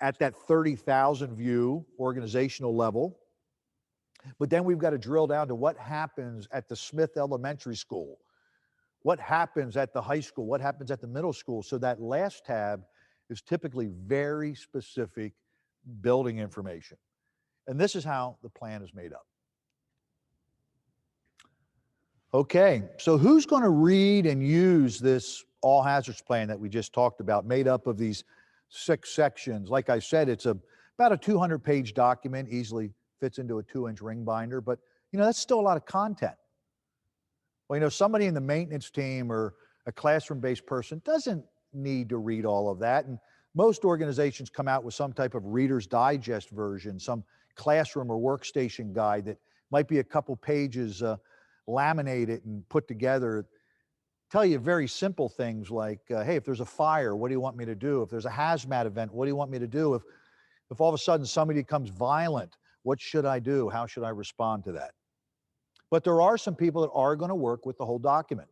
Speaker 2: at that 30,000 view organizational level. But then we've got to drill down to what happens at the Smith Elementary School, what happens at the high school, what happens at the middle school. So that last tab is typically very specific building information. And this is how the plan is made up. Okay, so who's going to read and use this all hazards plan that we just talked about, made up of these 6 sections? Like I said, it's about a 200-page document, easily fits into a 2-inch ring binder, but that's still a lot of content. Well, somebody in the maintenance team or a classroom-based person doesn't need to read all of that, and most organizations come out with some type of Reader's Digest version, some classroom or workstation guide that might be a couple pages laminated and put together, tell you very simple things like, hey, if there's a fire, what do you want me to do? If there's a hazmat event, what do you want me to do? If all of a sudden somebody becomes violent, what should I do? How should I respond to that? But there are some people that are going to work with the whole document.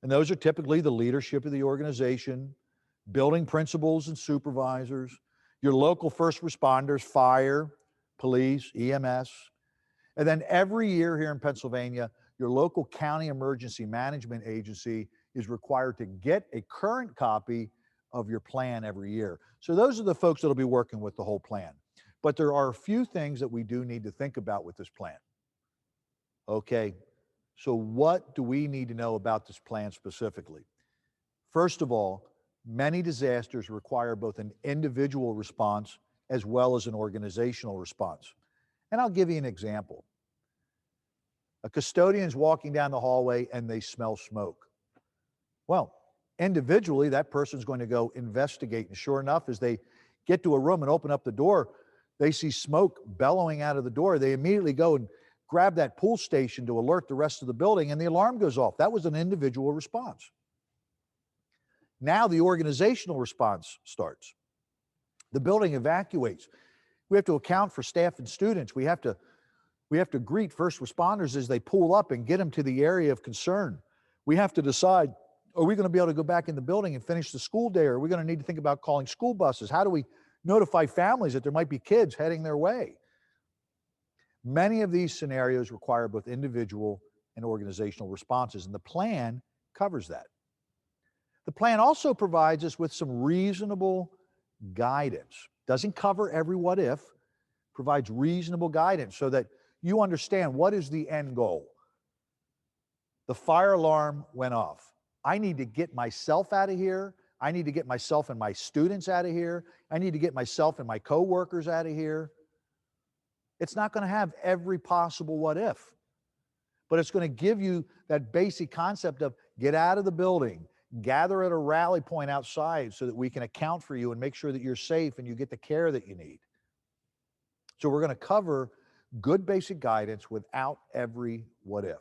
Speaker 2: And those are typically the leadership of the organization, building principals and supervisors, your local first responders, fire, police, EMS. And then every year here in Pennsylvania, your local county emergency management agency is required to get a current copy of your plan every year. So those are the folks that'll be working with the whole plan. But there are a few things that we do need to think about with this plan. Okay, so what do we need to know about this plan specifically? First of all, many disasters require both an individual response as well as an organizational response. And I'll give you an example. A custodian's walking down the hallway and they smell smoke. Well, individually, that person's going to go investigate. And sure enough, as they get to a room and open up the door, they see smoke bellowing out of the door. They immediately go and grab that pull station to alert the rest of the building, and the alarm goes off. That was an individual response. Now the organizational response starts. The building evacuates. We have to account for staff and students. We have to greet first responders as they pull up and get them to the area of concern. We have to decide, are we going to be able to go back in the building and finish the school day? Or are we going to need to think about calling school buses? How do we notify families that there might be kids heading their way? Many of these scenarios require both individual and organizational responses, and the plan covers that. The plan also provides us with some reasonable guidance. Doesn't cover every what if, provides reasonable guidance so that you understand what is the end goal. The fire alarm went off. I need to get myself out of here. I need to get myself and my students out of here. I need to get myself and my coworkers out of here. It's not going to have every possible what if, but it's going to give you that basic concept of get out of the building, gather at a rally point outside so that we can account for you and make sure that you're safe and you get the care that you need. So we're going to cover good basic guidance without every what if.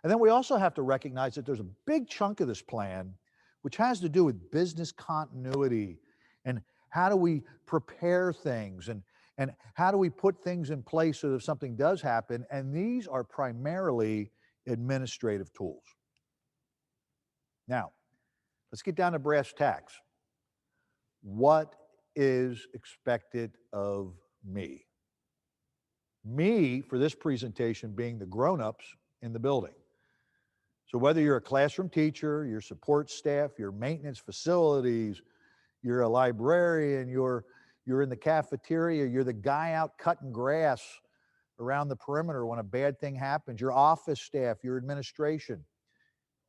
Speaker 2: And then we also have to recognize that there's a big chunk of this plan which has to do with business continuity and how do we prepare things and how do we put things in place so that if something does happen, and these are primarily administrative tools. Now, let's get down to brass tacks. What is expected of me? Me, for this presentation, being the grown-ups in the building. So whether you're a classroom teacher, your support staff, your maintenance facilities, you're a librarian, you're in the cafeteria, you're the guy out cutting grass around the perimeter when a bad thing happens, your office staff, your administration,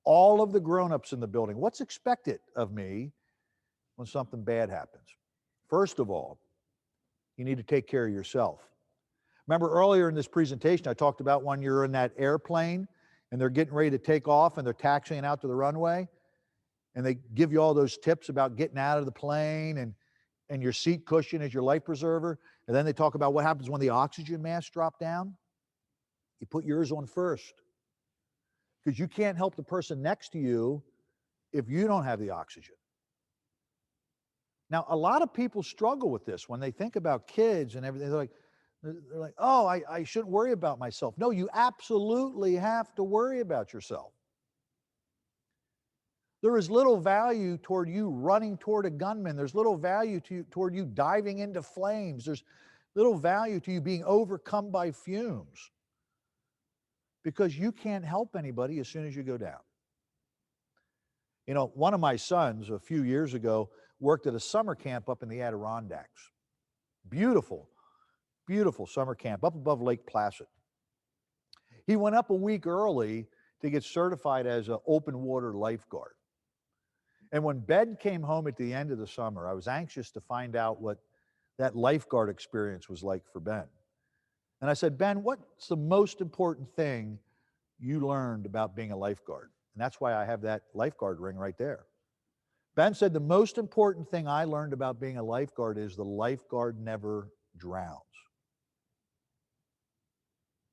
Speaker 2: all of the grown-ups in the building. What's expected of me when something bad happens? First of all, you need to take care of yourself. Remember earlier in this presentation, I talked about when you're in that airplane and they're getting ready to take off and they're taxiing out to the runway, and they give you all those tips about getting out of the plane and your seat cushion is your life preserver. And then they talk about what happens when the oxygen masks drop down. You put yours on first, because you can't help the person next to you if you don't have the oxygen. Now, a lot of people struggle with this when they think about kids and everything. They're like, oh, I shouldn't worry about myself. No, you absolutely have to worry about yourself. There is little value toward you running toward a gunman. There's little value toward you diving into flames. There's little value to you being overcome by fumes, because you can't help anybody as soon as you go down. You know, one of my sons a few years ago worked at a summer camp up in the Adirondacks. Beautiful, beautiful summer camp up above Lake Placid. He went up a week early to get certified as an open water lifeguard. And when Ben came home at the end of the summer, I was anxious to find out what that lifeguard experience was like for Ben. And I said, Ben, what's the most important thing you learned about being a lifeguard? And that's why I have that lifeguard ring right there. Ben said, the most important thing I learned about being a lifeguard is the lifeguard never drowns.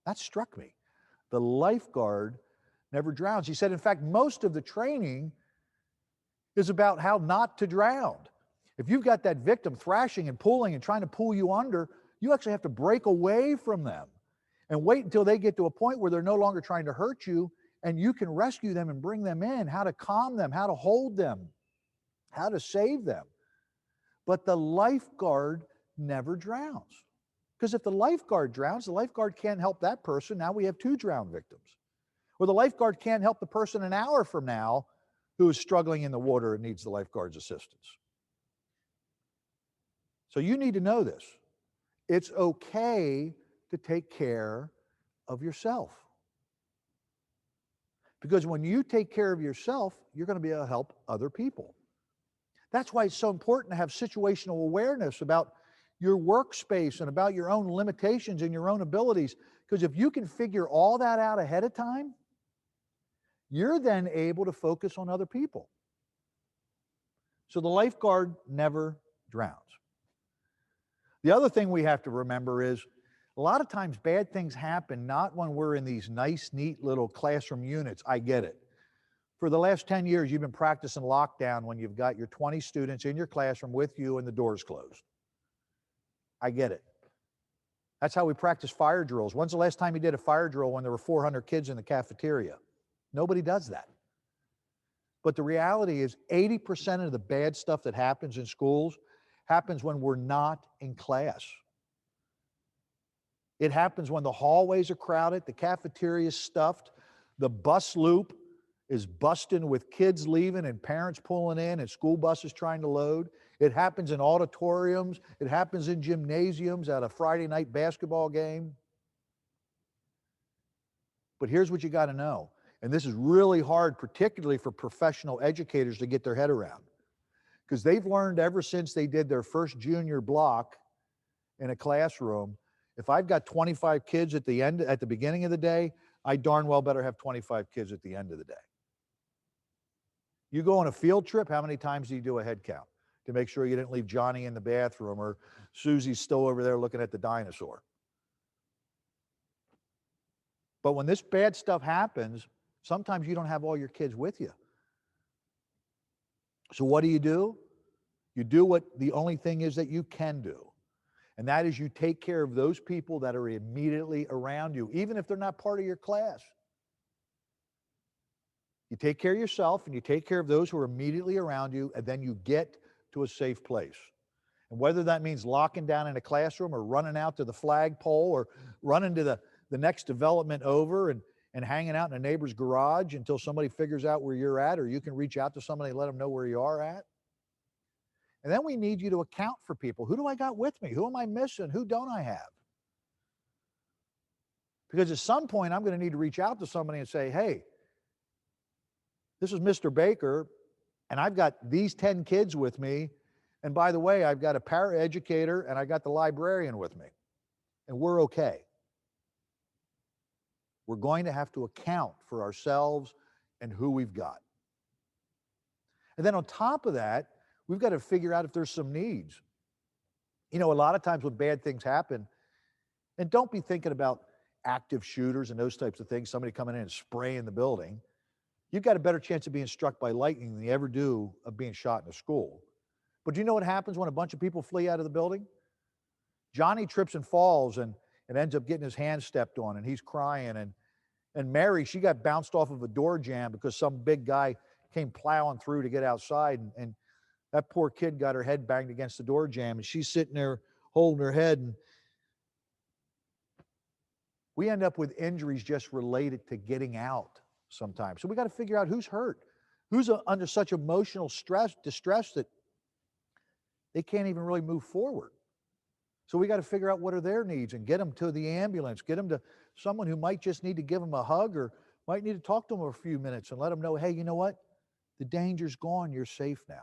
Speaker 2: That struck me. The lifeguard never drowns. He said, in fact, most of the training is about how not to drown. If you've got that victim thrashing and pulling and trying to pull you under, you actually have to break away from them and wait until they get to a point where they're no longer trying to hurt you, and you can rescue them and bring them in, how to calm them, how to hold them, how to save them. But the lifeguard never drowns. Because if the lifeguard drowns, the lifeguard can't help that person. Now we have 2 drowned victims. Or the lifeguard can't help the person an hour from now who is struggling in the water and needs the lifeguard's assistance. So you need to know this. It's okay to take care of yourself. Because when you take care of yourself, you're going to be able to help other people. That's why it's so important to have situational awareness about your workspace and about your own limitations and your own abilities. Because if you can figure all that out ahead of time, you're then able to focus on other people. So the lifeguard never drowns. The other thing we have to remember is a lot of times bad things happen not when we're in these nice, neat little classroom units. I get it. For the last 10 years, you've been practicing lockdown when you've got your 20 students in your classroom with you and the doors closed. I get it. That's how we practice fire drills. When's the last time you did a fire drill when there were 400 kids in the cafeteria? Nobody does that. But the reality is 80% of the bad stuff that happens in schools happens when we're not in class. It happens when the hallways are crowded, the cafeteria is stuffed, the bus loop is busting with kids leaving and parents pulling in and school buses trying to load. It happens in auditoriums. It happens in gymnasiums at a Friday night basketball game. But here's what you got to know. And this is really hard, particularly for professional educators to get their head around. Because they've learned ever since they did their first junior block in a classroom, if I've got 25 kids at the beginning of the day, I darn well better have 25 kids at the end of the day. You go on a field trip, how many times do you do a head count to make sure you didn't leave Johnny in the bathroom or Susie's still over there looking at the dinosaur? But when this bad stuff happens, sometimes you don't have all your kids with you. So what do? You do what the only thing is that you can do. And that is you take care of those people that are immediately around you, even if they're not part of your class. You take care of yourself and you take care of those who are immediately around you, and then you get to a safe place. And whether that means locking down in a classroom or running out to the flagpole or running to the next development over and hanging out in a neighbor's garage until somebody figures out where you're at, or you can reach out to somebody and let them know where you are at. And then we need you to account for people. Who do I got with me? Who am I missing? Who don't I have? Because at some point, I'm going to need to reach out to somebody and say, hey, this is Mr. Baker, and I've got these 10 kids with me. And by the way, I've got a paraeducator and I got the librarian with me. And we're okay. We're going to have to account for ourselves and who we've got. And then on top of that, we've got to figure out if there's some needs. You know, a lot of times when bad things happen, and don't be thinking about active shooters and those types of things, somebody coming in and spraying the building. You've got a better chance of being struck by lightning than you ever do of being shot in a school. But do you know what happens when a bunch of people flee out of the building? Johnny trips and falls and ends up getting his hand stepped on, and he's crying. And Mary, she got bounced off of a door jamb because some big guy came plowing through to get outside. And that poor kid got her head banged against the door jamb, and she's sitting there holding her head. And we end up with injuries just related to getting out sometimes. So we got to figure out who's hurt, who's under such emotional distress that they can't even really move forward. So we got to figure out what are their needs and get them to the ambulance, get them to someone who might just need to give them a hug or might need to talk to them for a few minutes and let them know, hey, you know what? The danger's gone. You're safe now.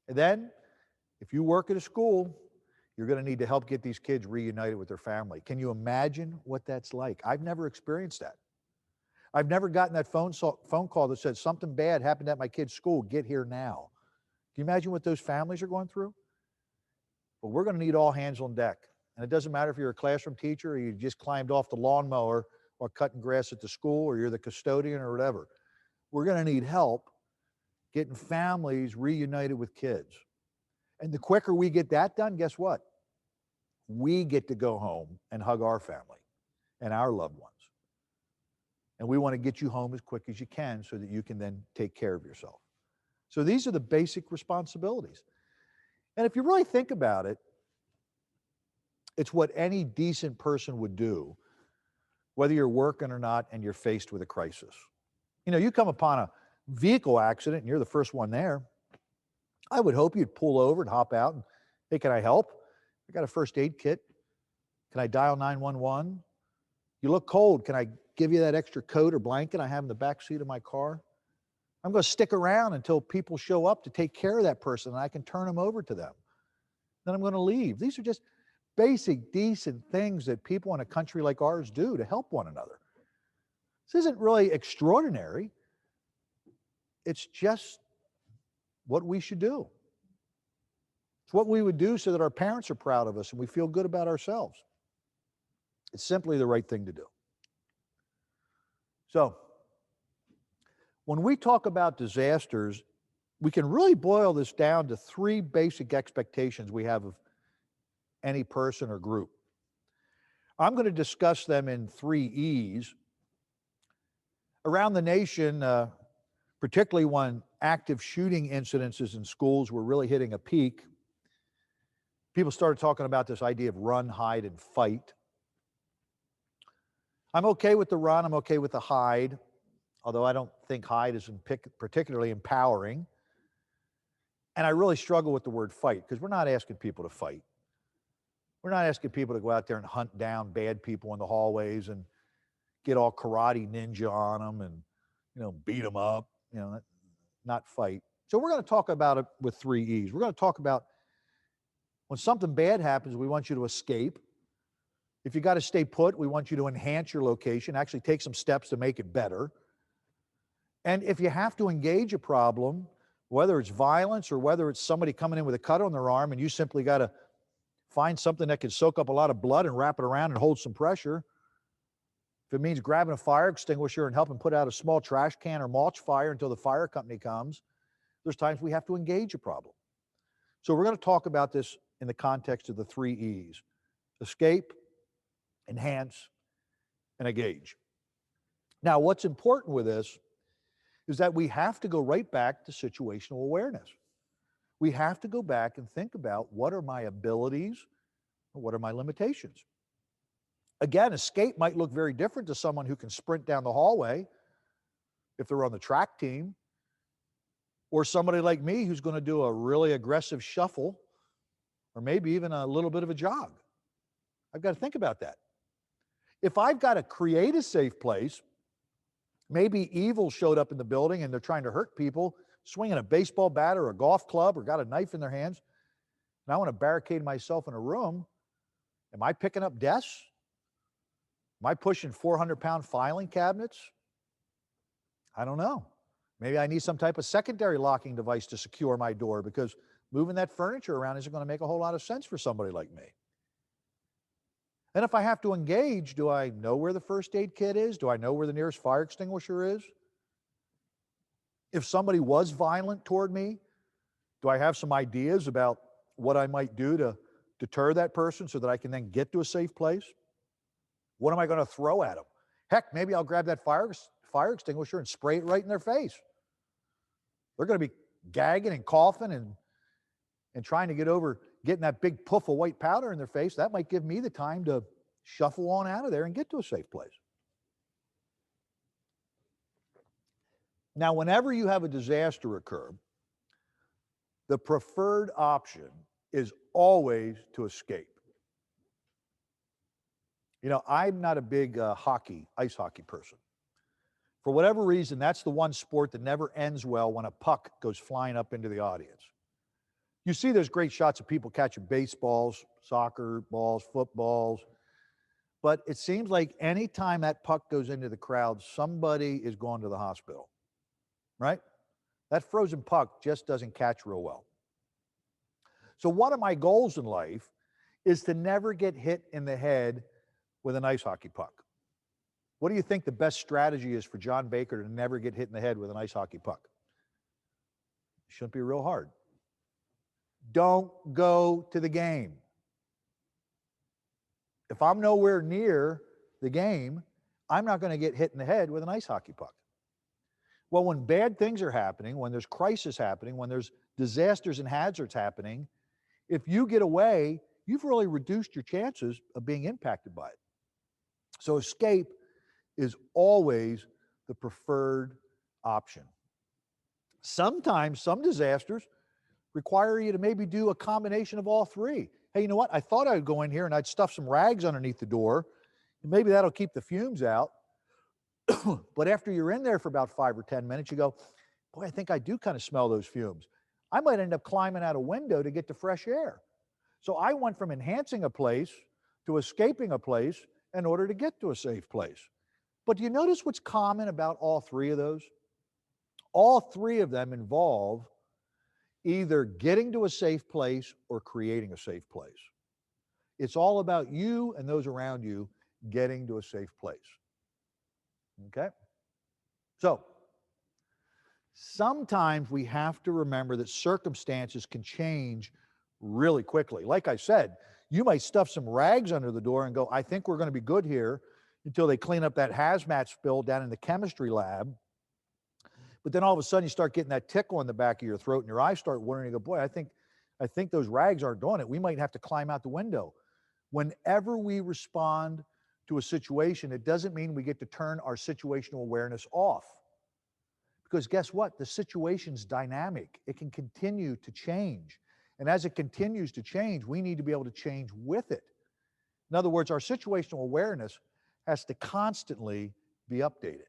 Speaker 2: And then if you work at a school, you're going to need to help get these kids reunited with their family. Can you imagine what that's like? I've never experienced that. I've never gotten that phone call that said something bad happened at my kid's school. Get here now. Can you imagine what those families are going through? But we're going to need all hands on deck. And it doesn't matter if you're a classroom teacher or you just climbed off the lawnmower or cutting grass at the school or you're the custodian or whatever. We're going to need help getting families reunited with kids. And the quicker we get that done, guess what? We get to go home and hug our family and our loved ones. And we want to get you home as quick as you can so that you can then take care of yourself. So these are the basic responsibilities. And if you really think about it, it's what any decent person would do, whether you're working or not and you're faced with a crisis. You know, you come upon a vehicle accident and you're the first one there. I would hope you'd pull over and hop out and, hey, can I help? I got a first aid kit. Can I dial 911? You look cold. Can I give you that extra coat or blanket I have in the back seat of my car? I'm going to stick around until people show up to take care of that person and I can turn them over to them. Then I'm going to leave. These are just basic, decent things that people in a country like ours do to help one another. This isn't really extraordinary. It's just what we should do. It's what we would do so that our parents are proud of us and we feel good about ourselves. It's simply the right thing to do. So, when we talk about disasters, we can really boil this down to three basic expectations we have of any person or group. I'm going to discuss them in 3 E's. Around the nation, particularly when active shooting incidences in schools were really hitting a peak, people started talking about this idea of run, hide, and fight. I'm okay with the run, I'm okay with the hide, although I don't think hide is particularly empowering. And I really struggle with the word fight, because we're not asking people to fight. We're not asking people to go out there and hunt down bad people in the hallways and get all karate ninja on them and, beat them up, not fight. So we're going to talk about it with 3 E's. We're going to talk about when something bad happens, we want you to escape. If you got to stay put, we want you to enhance your location, actually take some steps to make it better. And if you have to engage a problem, whether it's violence or whether it's somebody coming in with a cut on their arm and you simply got to find something that can soak up a lot of blood and wrap it around and hold some pressure. If it means grabbing a fire extinguisher and helping put out a small trash can or mulch fire until the fire company comes, there's times we have to engage a problem. So we're going to talk about this in the context of the 3 E's: escape, enhance, and engage. Now, what's important with this is that we have to go right back to situational awareness. We have to go back and think about, what are my abilities and what are my limitations? Again, escape might look very different to someone who can sprint down the hallway if they're on the track team, or somebody like me who's going to do a really aggressive shuffle, or maybe even a little bit of a jog. I've got to think about that. If I've got to create a safe place, maybe evil showed up in the building and they're trying to hurt people, swinging a baseball bat or a golf club or got a knife in their hands, and I want to barricade myself in a room. Am I picking up desks? Am I pushing 400-pound filing cabinets? I don't know. Maybe I need some type of secondary locking device to secure my door, because moving that furniture around isn't going to make a whole lot of sense for somebody like me. And if I have to engage, do I know where the first aid kit is? Do I know where the nearest fire extinguisher is? If somebody was violent toward me, do I have some ideas about what I might do to deter that person so that I can then get to a safe place? What am I going to throw at them? Heck, maybe I'll grab that fire extinguisher and spray it right in their face. They're going to be gagging and coughing and trying to get over getting that big puff of white powder in their face. That might give me the time to shuffle on out of there and get to a safe place. Now, whenever you have a disaster occur, the preferred option is always to escape. You know, I'm not a big ice hockey person. For whatever reason, that's the one sport that never ends well when a puck goes flying up into the audience. You see those great shots of people catching baseballs, soccer balls, footballs, but it seems like anytime that puck goes into the crowd, somebody is going to the hospital, right? That frozen puck just doesn't catch real well. So one of my goals in life is to never get hit in the head with an ice hockey puck. What do you think the best strategy is for John Baker to never get hit in the head with an ice hockey puck? It shouldn't be real hard. Don't go to the game. If I'm nowhere near the game, I'm not going to get hit in the head with an ice hockey puck. Well, when bad things are happening, when there's crisis happening, when there's disasters and hazards happening, if you get away, you've really reduced your chances of being impacted by it. So escape is always the preferred option. Sometimes some disasters require you to maybe do a combination of all three. Hey, you know what? I thought I would go in here and I'd stuff some rags underneath the door, and maybe that'll keep the fumes out. But after you're in there for about 5 or 10 minutes, you go, boy, I think I do kind of smell those fumes. I might end up climbing out a window to get to fresh air. So I went from enhancing a place to escaping a place in order to get to a safe place. But do you notice what's common about all three of those? All three of them involve either getting to a safe place or creating a safe place. It's all about you and those around you getting to a safe place. Okay? So, sometimes we have to remember that circumstances can change really quickly. Like I said, you might stuff some rags under the door and go, I think we're going to be good here, until they clean up that hazmat spill down in the chemistry lab. But then all of a sudden you start getting that tickle in the back of your throat and your eyes start watering. You go, boy, I think those rags aren't doing it. We might have to climb out the window. Whenever we respond to a situation, it doesn't mean we get to turn our situational awareness off. Because guess what? The situation's dynamic. It can continue to change. And as it continues to change, we need to be able to change with it. In other words, our situational awareness has to constantly be updated.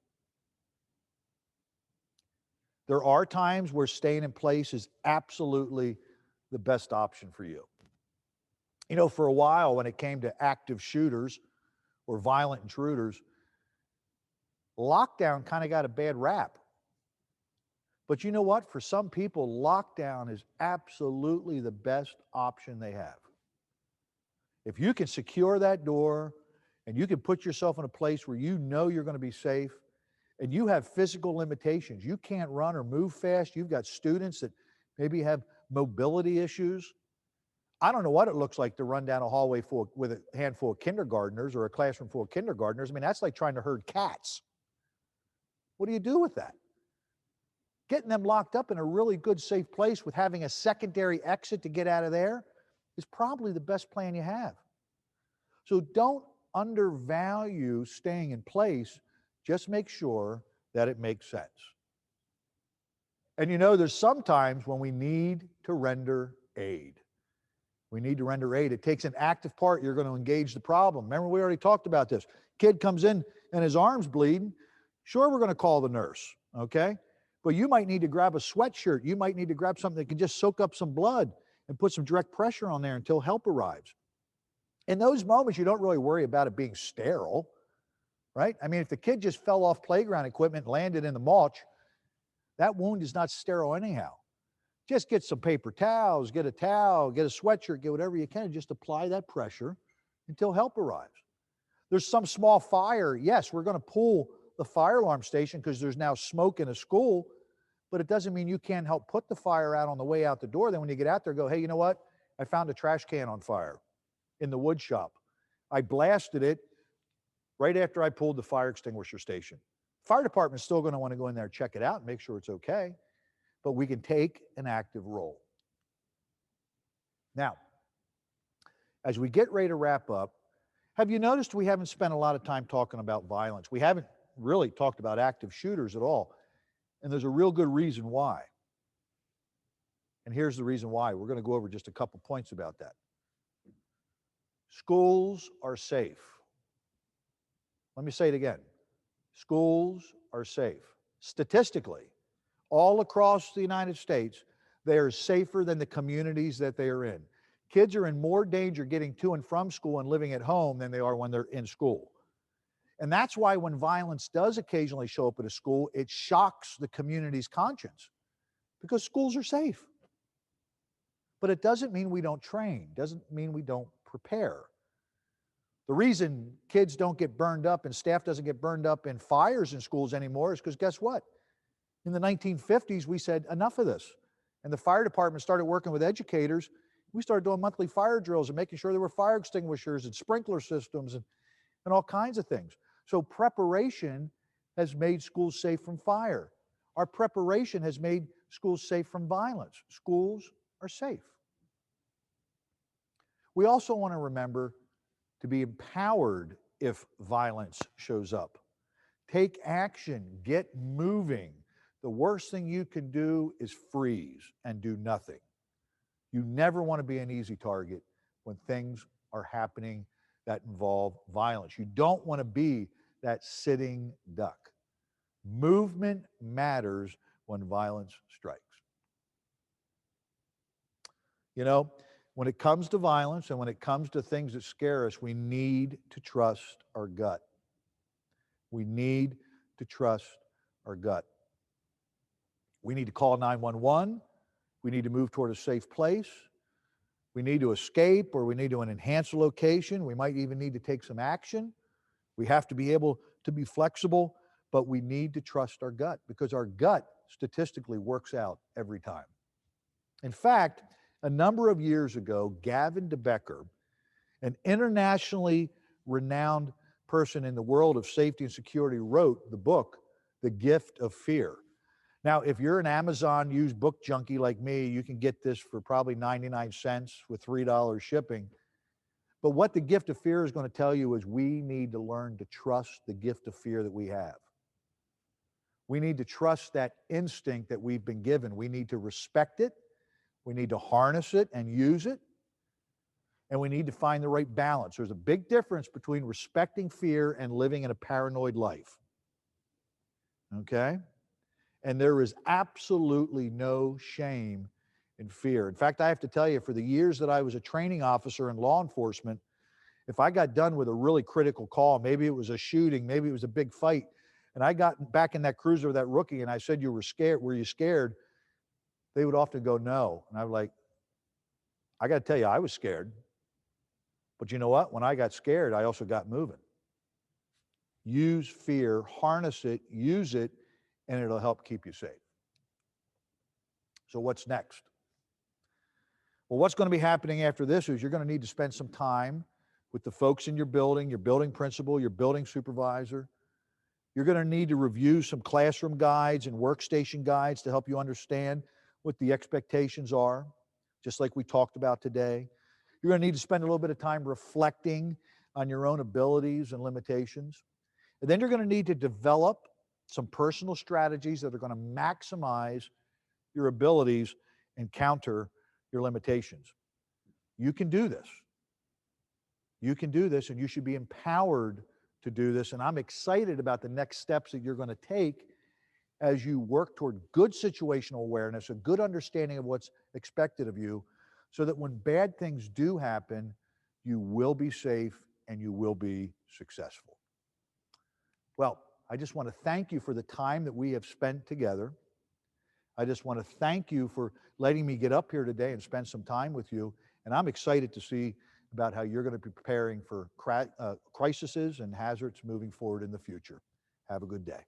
Speaker 2: There are times where staying in place is absolutely the best option for you. You know, for a while when it came to active shooters or violent intruders, lockdown kind of got a bad rap. But you know what? For some people, lockdown is absolutely the best option they have. If you can secure that door and you can put yourself in a place where you know you're going to be safe, and you have physical limitations, you can't run or move fast, you've got students that maybe have mobility issues. I don't know what it looks like to run down a hallway with a handful of kindergartners or a classroom full of kindergartners. I mean, that's like trying to herd cats. What do you do with that? Getting them locked up in a really good, safe place with having a secondary exit to get out of there is probably the best plan you have. So don't undervalue staying in place. Just make sure that it makes sense. And you know, there's sometimes when we need to render aid. We need to render aid. It takes an active part. You're going to engage the problem. Remember, we already talked about this. Kid comes in and his arm's bleeding. Sure, we're going to call the nurse, okay? But you might need to grab a sweatshirt. You might need to grab something that can just soak up some blood and put some direct pressure on there until help arrives. In those moments, you don't really worry about it being sterile, right? I mean, if the kid just fell off playground equipment and landed in the mulch, that wound is not sterile anyhow. Just get some paper towels, get a towel, get a sweatshirt, get whatever you can, and just apply that pressure until help arrives. There's some small fire. Yes, we're going to pull the fire alarm station because there's now smoke in a school, but it doesn't mean you can't help put the fire out on the way out the door. Then when you get out there, go, hey, you know what? I found a trash can on fire in the wood shop. I blasted it right after I pulled the fire extinguisher station. Fire department's still going to want to go in there and check it out and make sure it's okay, but we can take an active role. Now, as we get ready to wrap up, have you noticed we haven't spent a lot of time talking about violence? We haven't really talked about active shooters at all, and there's a real good reason why. And here's the reason why. We're going to go over just a couple points about that. Schools are safe. Let me say it again. Schools are safe. Statistically, all across the United States, they are safer than the communities that they are in. Kids are in more danger getting to and from school and living at home than they are when they're in school. And that's why when violence does occasionally show up at a school, it shocks the community's conscience because schools are safe. But it doesn't mean we don't train, doesn't mean we don't prepare. The reason kids don't get burned up and staff doesn't get burned up in fires in schools anymore is because guess what? In the 1950s, we said enough of this. And the fire department started working with educators. We started doing monthly fire drills and making sure there were fire extinguishers and sprinkler systems and all kinds of things. So preparation has made schools safe from fire. Our preparation has made schools safe from violence. Schools are safe. We also want to remember to be empowered if violence shows up. Take action, get moving. The worst thing you can do is freeze and do nothing. You never want to be an easy target when things are happening that involve violence. You don't want to be that sitting duck. Movement matters when violence strikes. You know, when it comes to violence and when it comes to things that scare us, we need to trust our gut. We need to trust our gut. We need to call 911. We need to move toward a safe place. We need to escape, or we need to enhance a location. We might even need to take some action. We have to be able to be flexible, but we need to trust our gut because our gut statistically works out every time. In fact, a number of years ago, Gavin DeBecker, an internationally renowned person in the world of safety and security, wrote the book, The Gift of Fear. Now, if you're an Amazon used book junkie like me, you can get this for probably 99 cents with $3 shipping. But what The Gift of Fear is going to tell you is we need to learn to trust the gift of fear that we have. We need to trust that instinct that we've been given. We need to respect it. We need to harness it and use it. And we need to find the right balance. There's a big difference between respecting fear and living in a paranoid life. Okay? And there is absolutely no shame in fear. In fact, I have to tell you, for the years that I was a training officer in law enforcement, if I got done with a really critical call, maybe it was a shooting, maybe it was a big fight, and I got back in that cruiser with that rookie and I said, "You were scared, were you scared?" They would often go, "No." And I'm like, I got to tell you, I was scared. But you know what? When I got scared, I also got moving. Use fear, harness it, use it, and it'll help keep you safe. So what's next? Well, what's going to be happening after this is you're going to need to spend some time with the folks in your building principal, your building supervisor. You're going to need to review some classroom guides and workstation guides to help you understand what the expectations are, just like we talked about today. You're going to need to spend a little bit of time reflecting on your own abilities and limitations. And then you're going to need to develop some personal strategies that are going to maximize your abilities and counter your limitations. You can do this. You can do this, and you should be empowered to do this. And I'm excited about the next steps that you're going to take as you work toward good situational awareness, a good understanding of what's expected of you, so that when bad things do happen, you will be safe and you will be successful. Well, I just want to thank you for the time that we have spent together. I just want to thank you for letting me get up here today and spend some time with you. And I'm excited to see about how you're going to be preparing for crises and hazards moving forward in the future. Have a good day.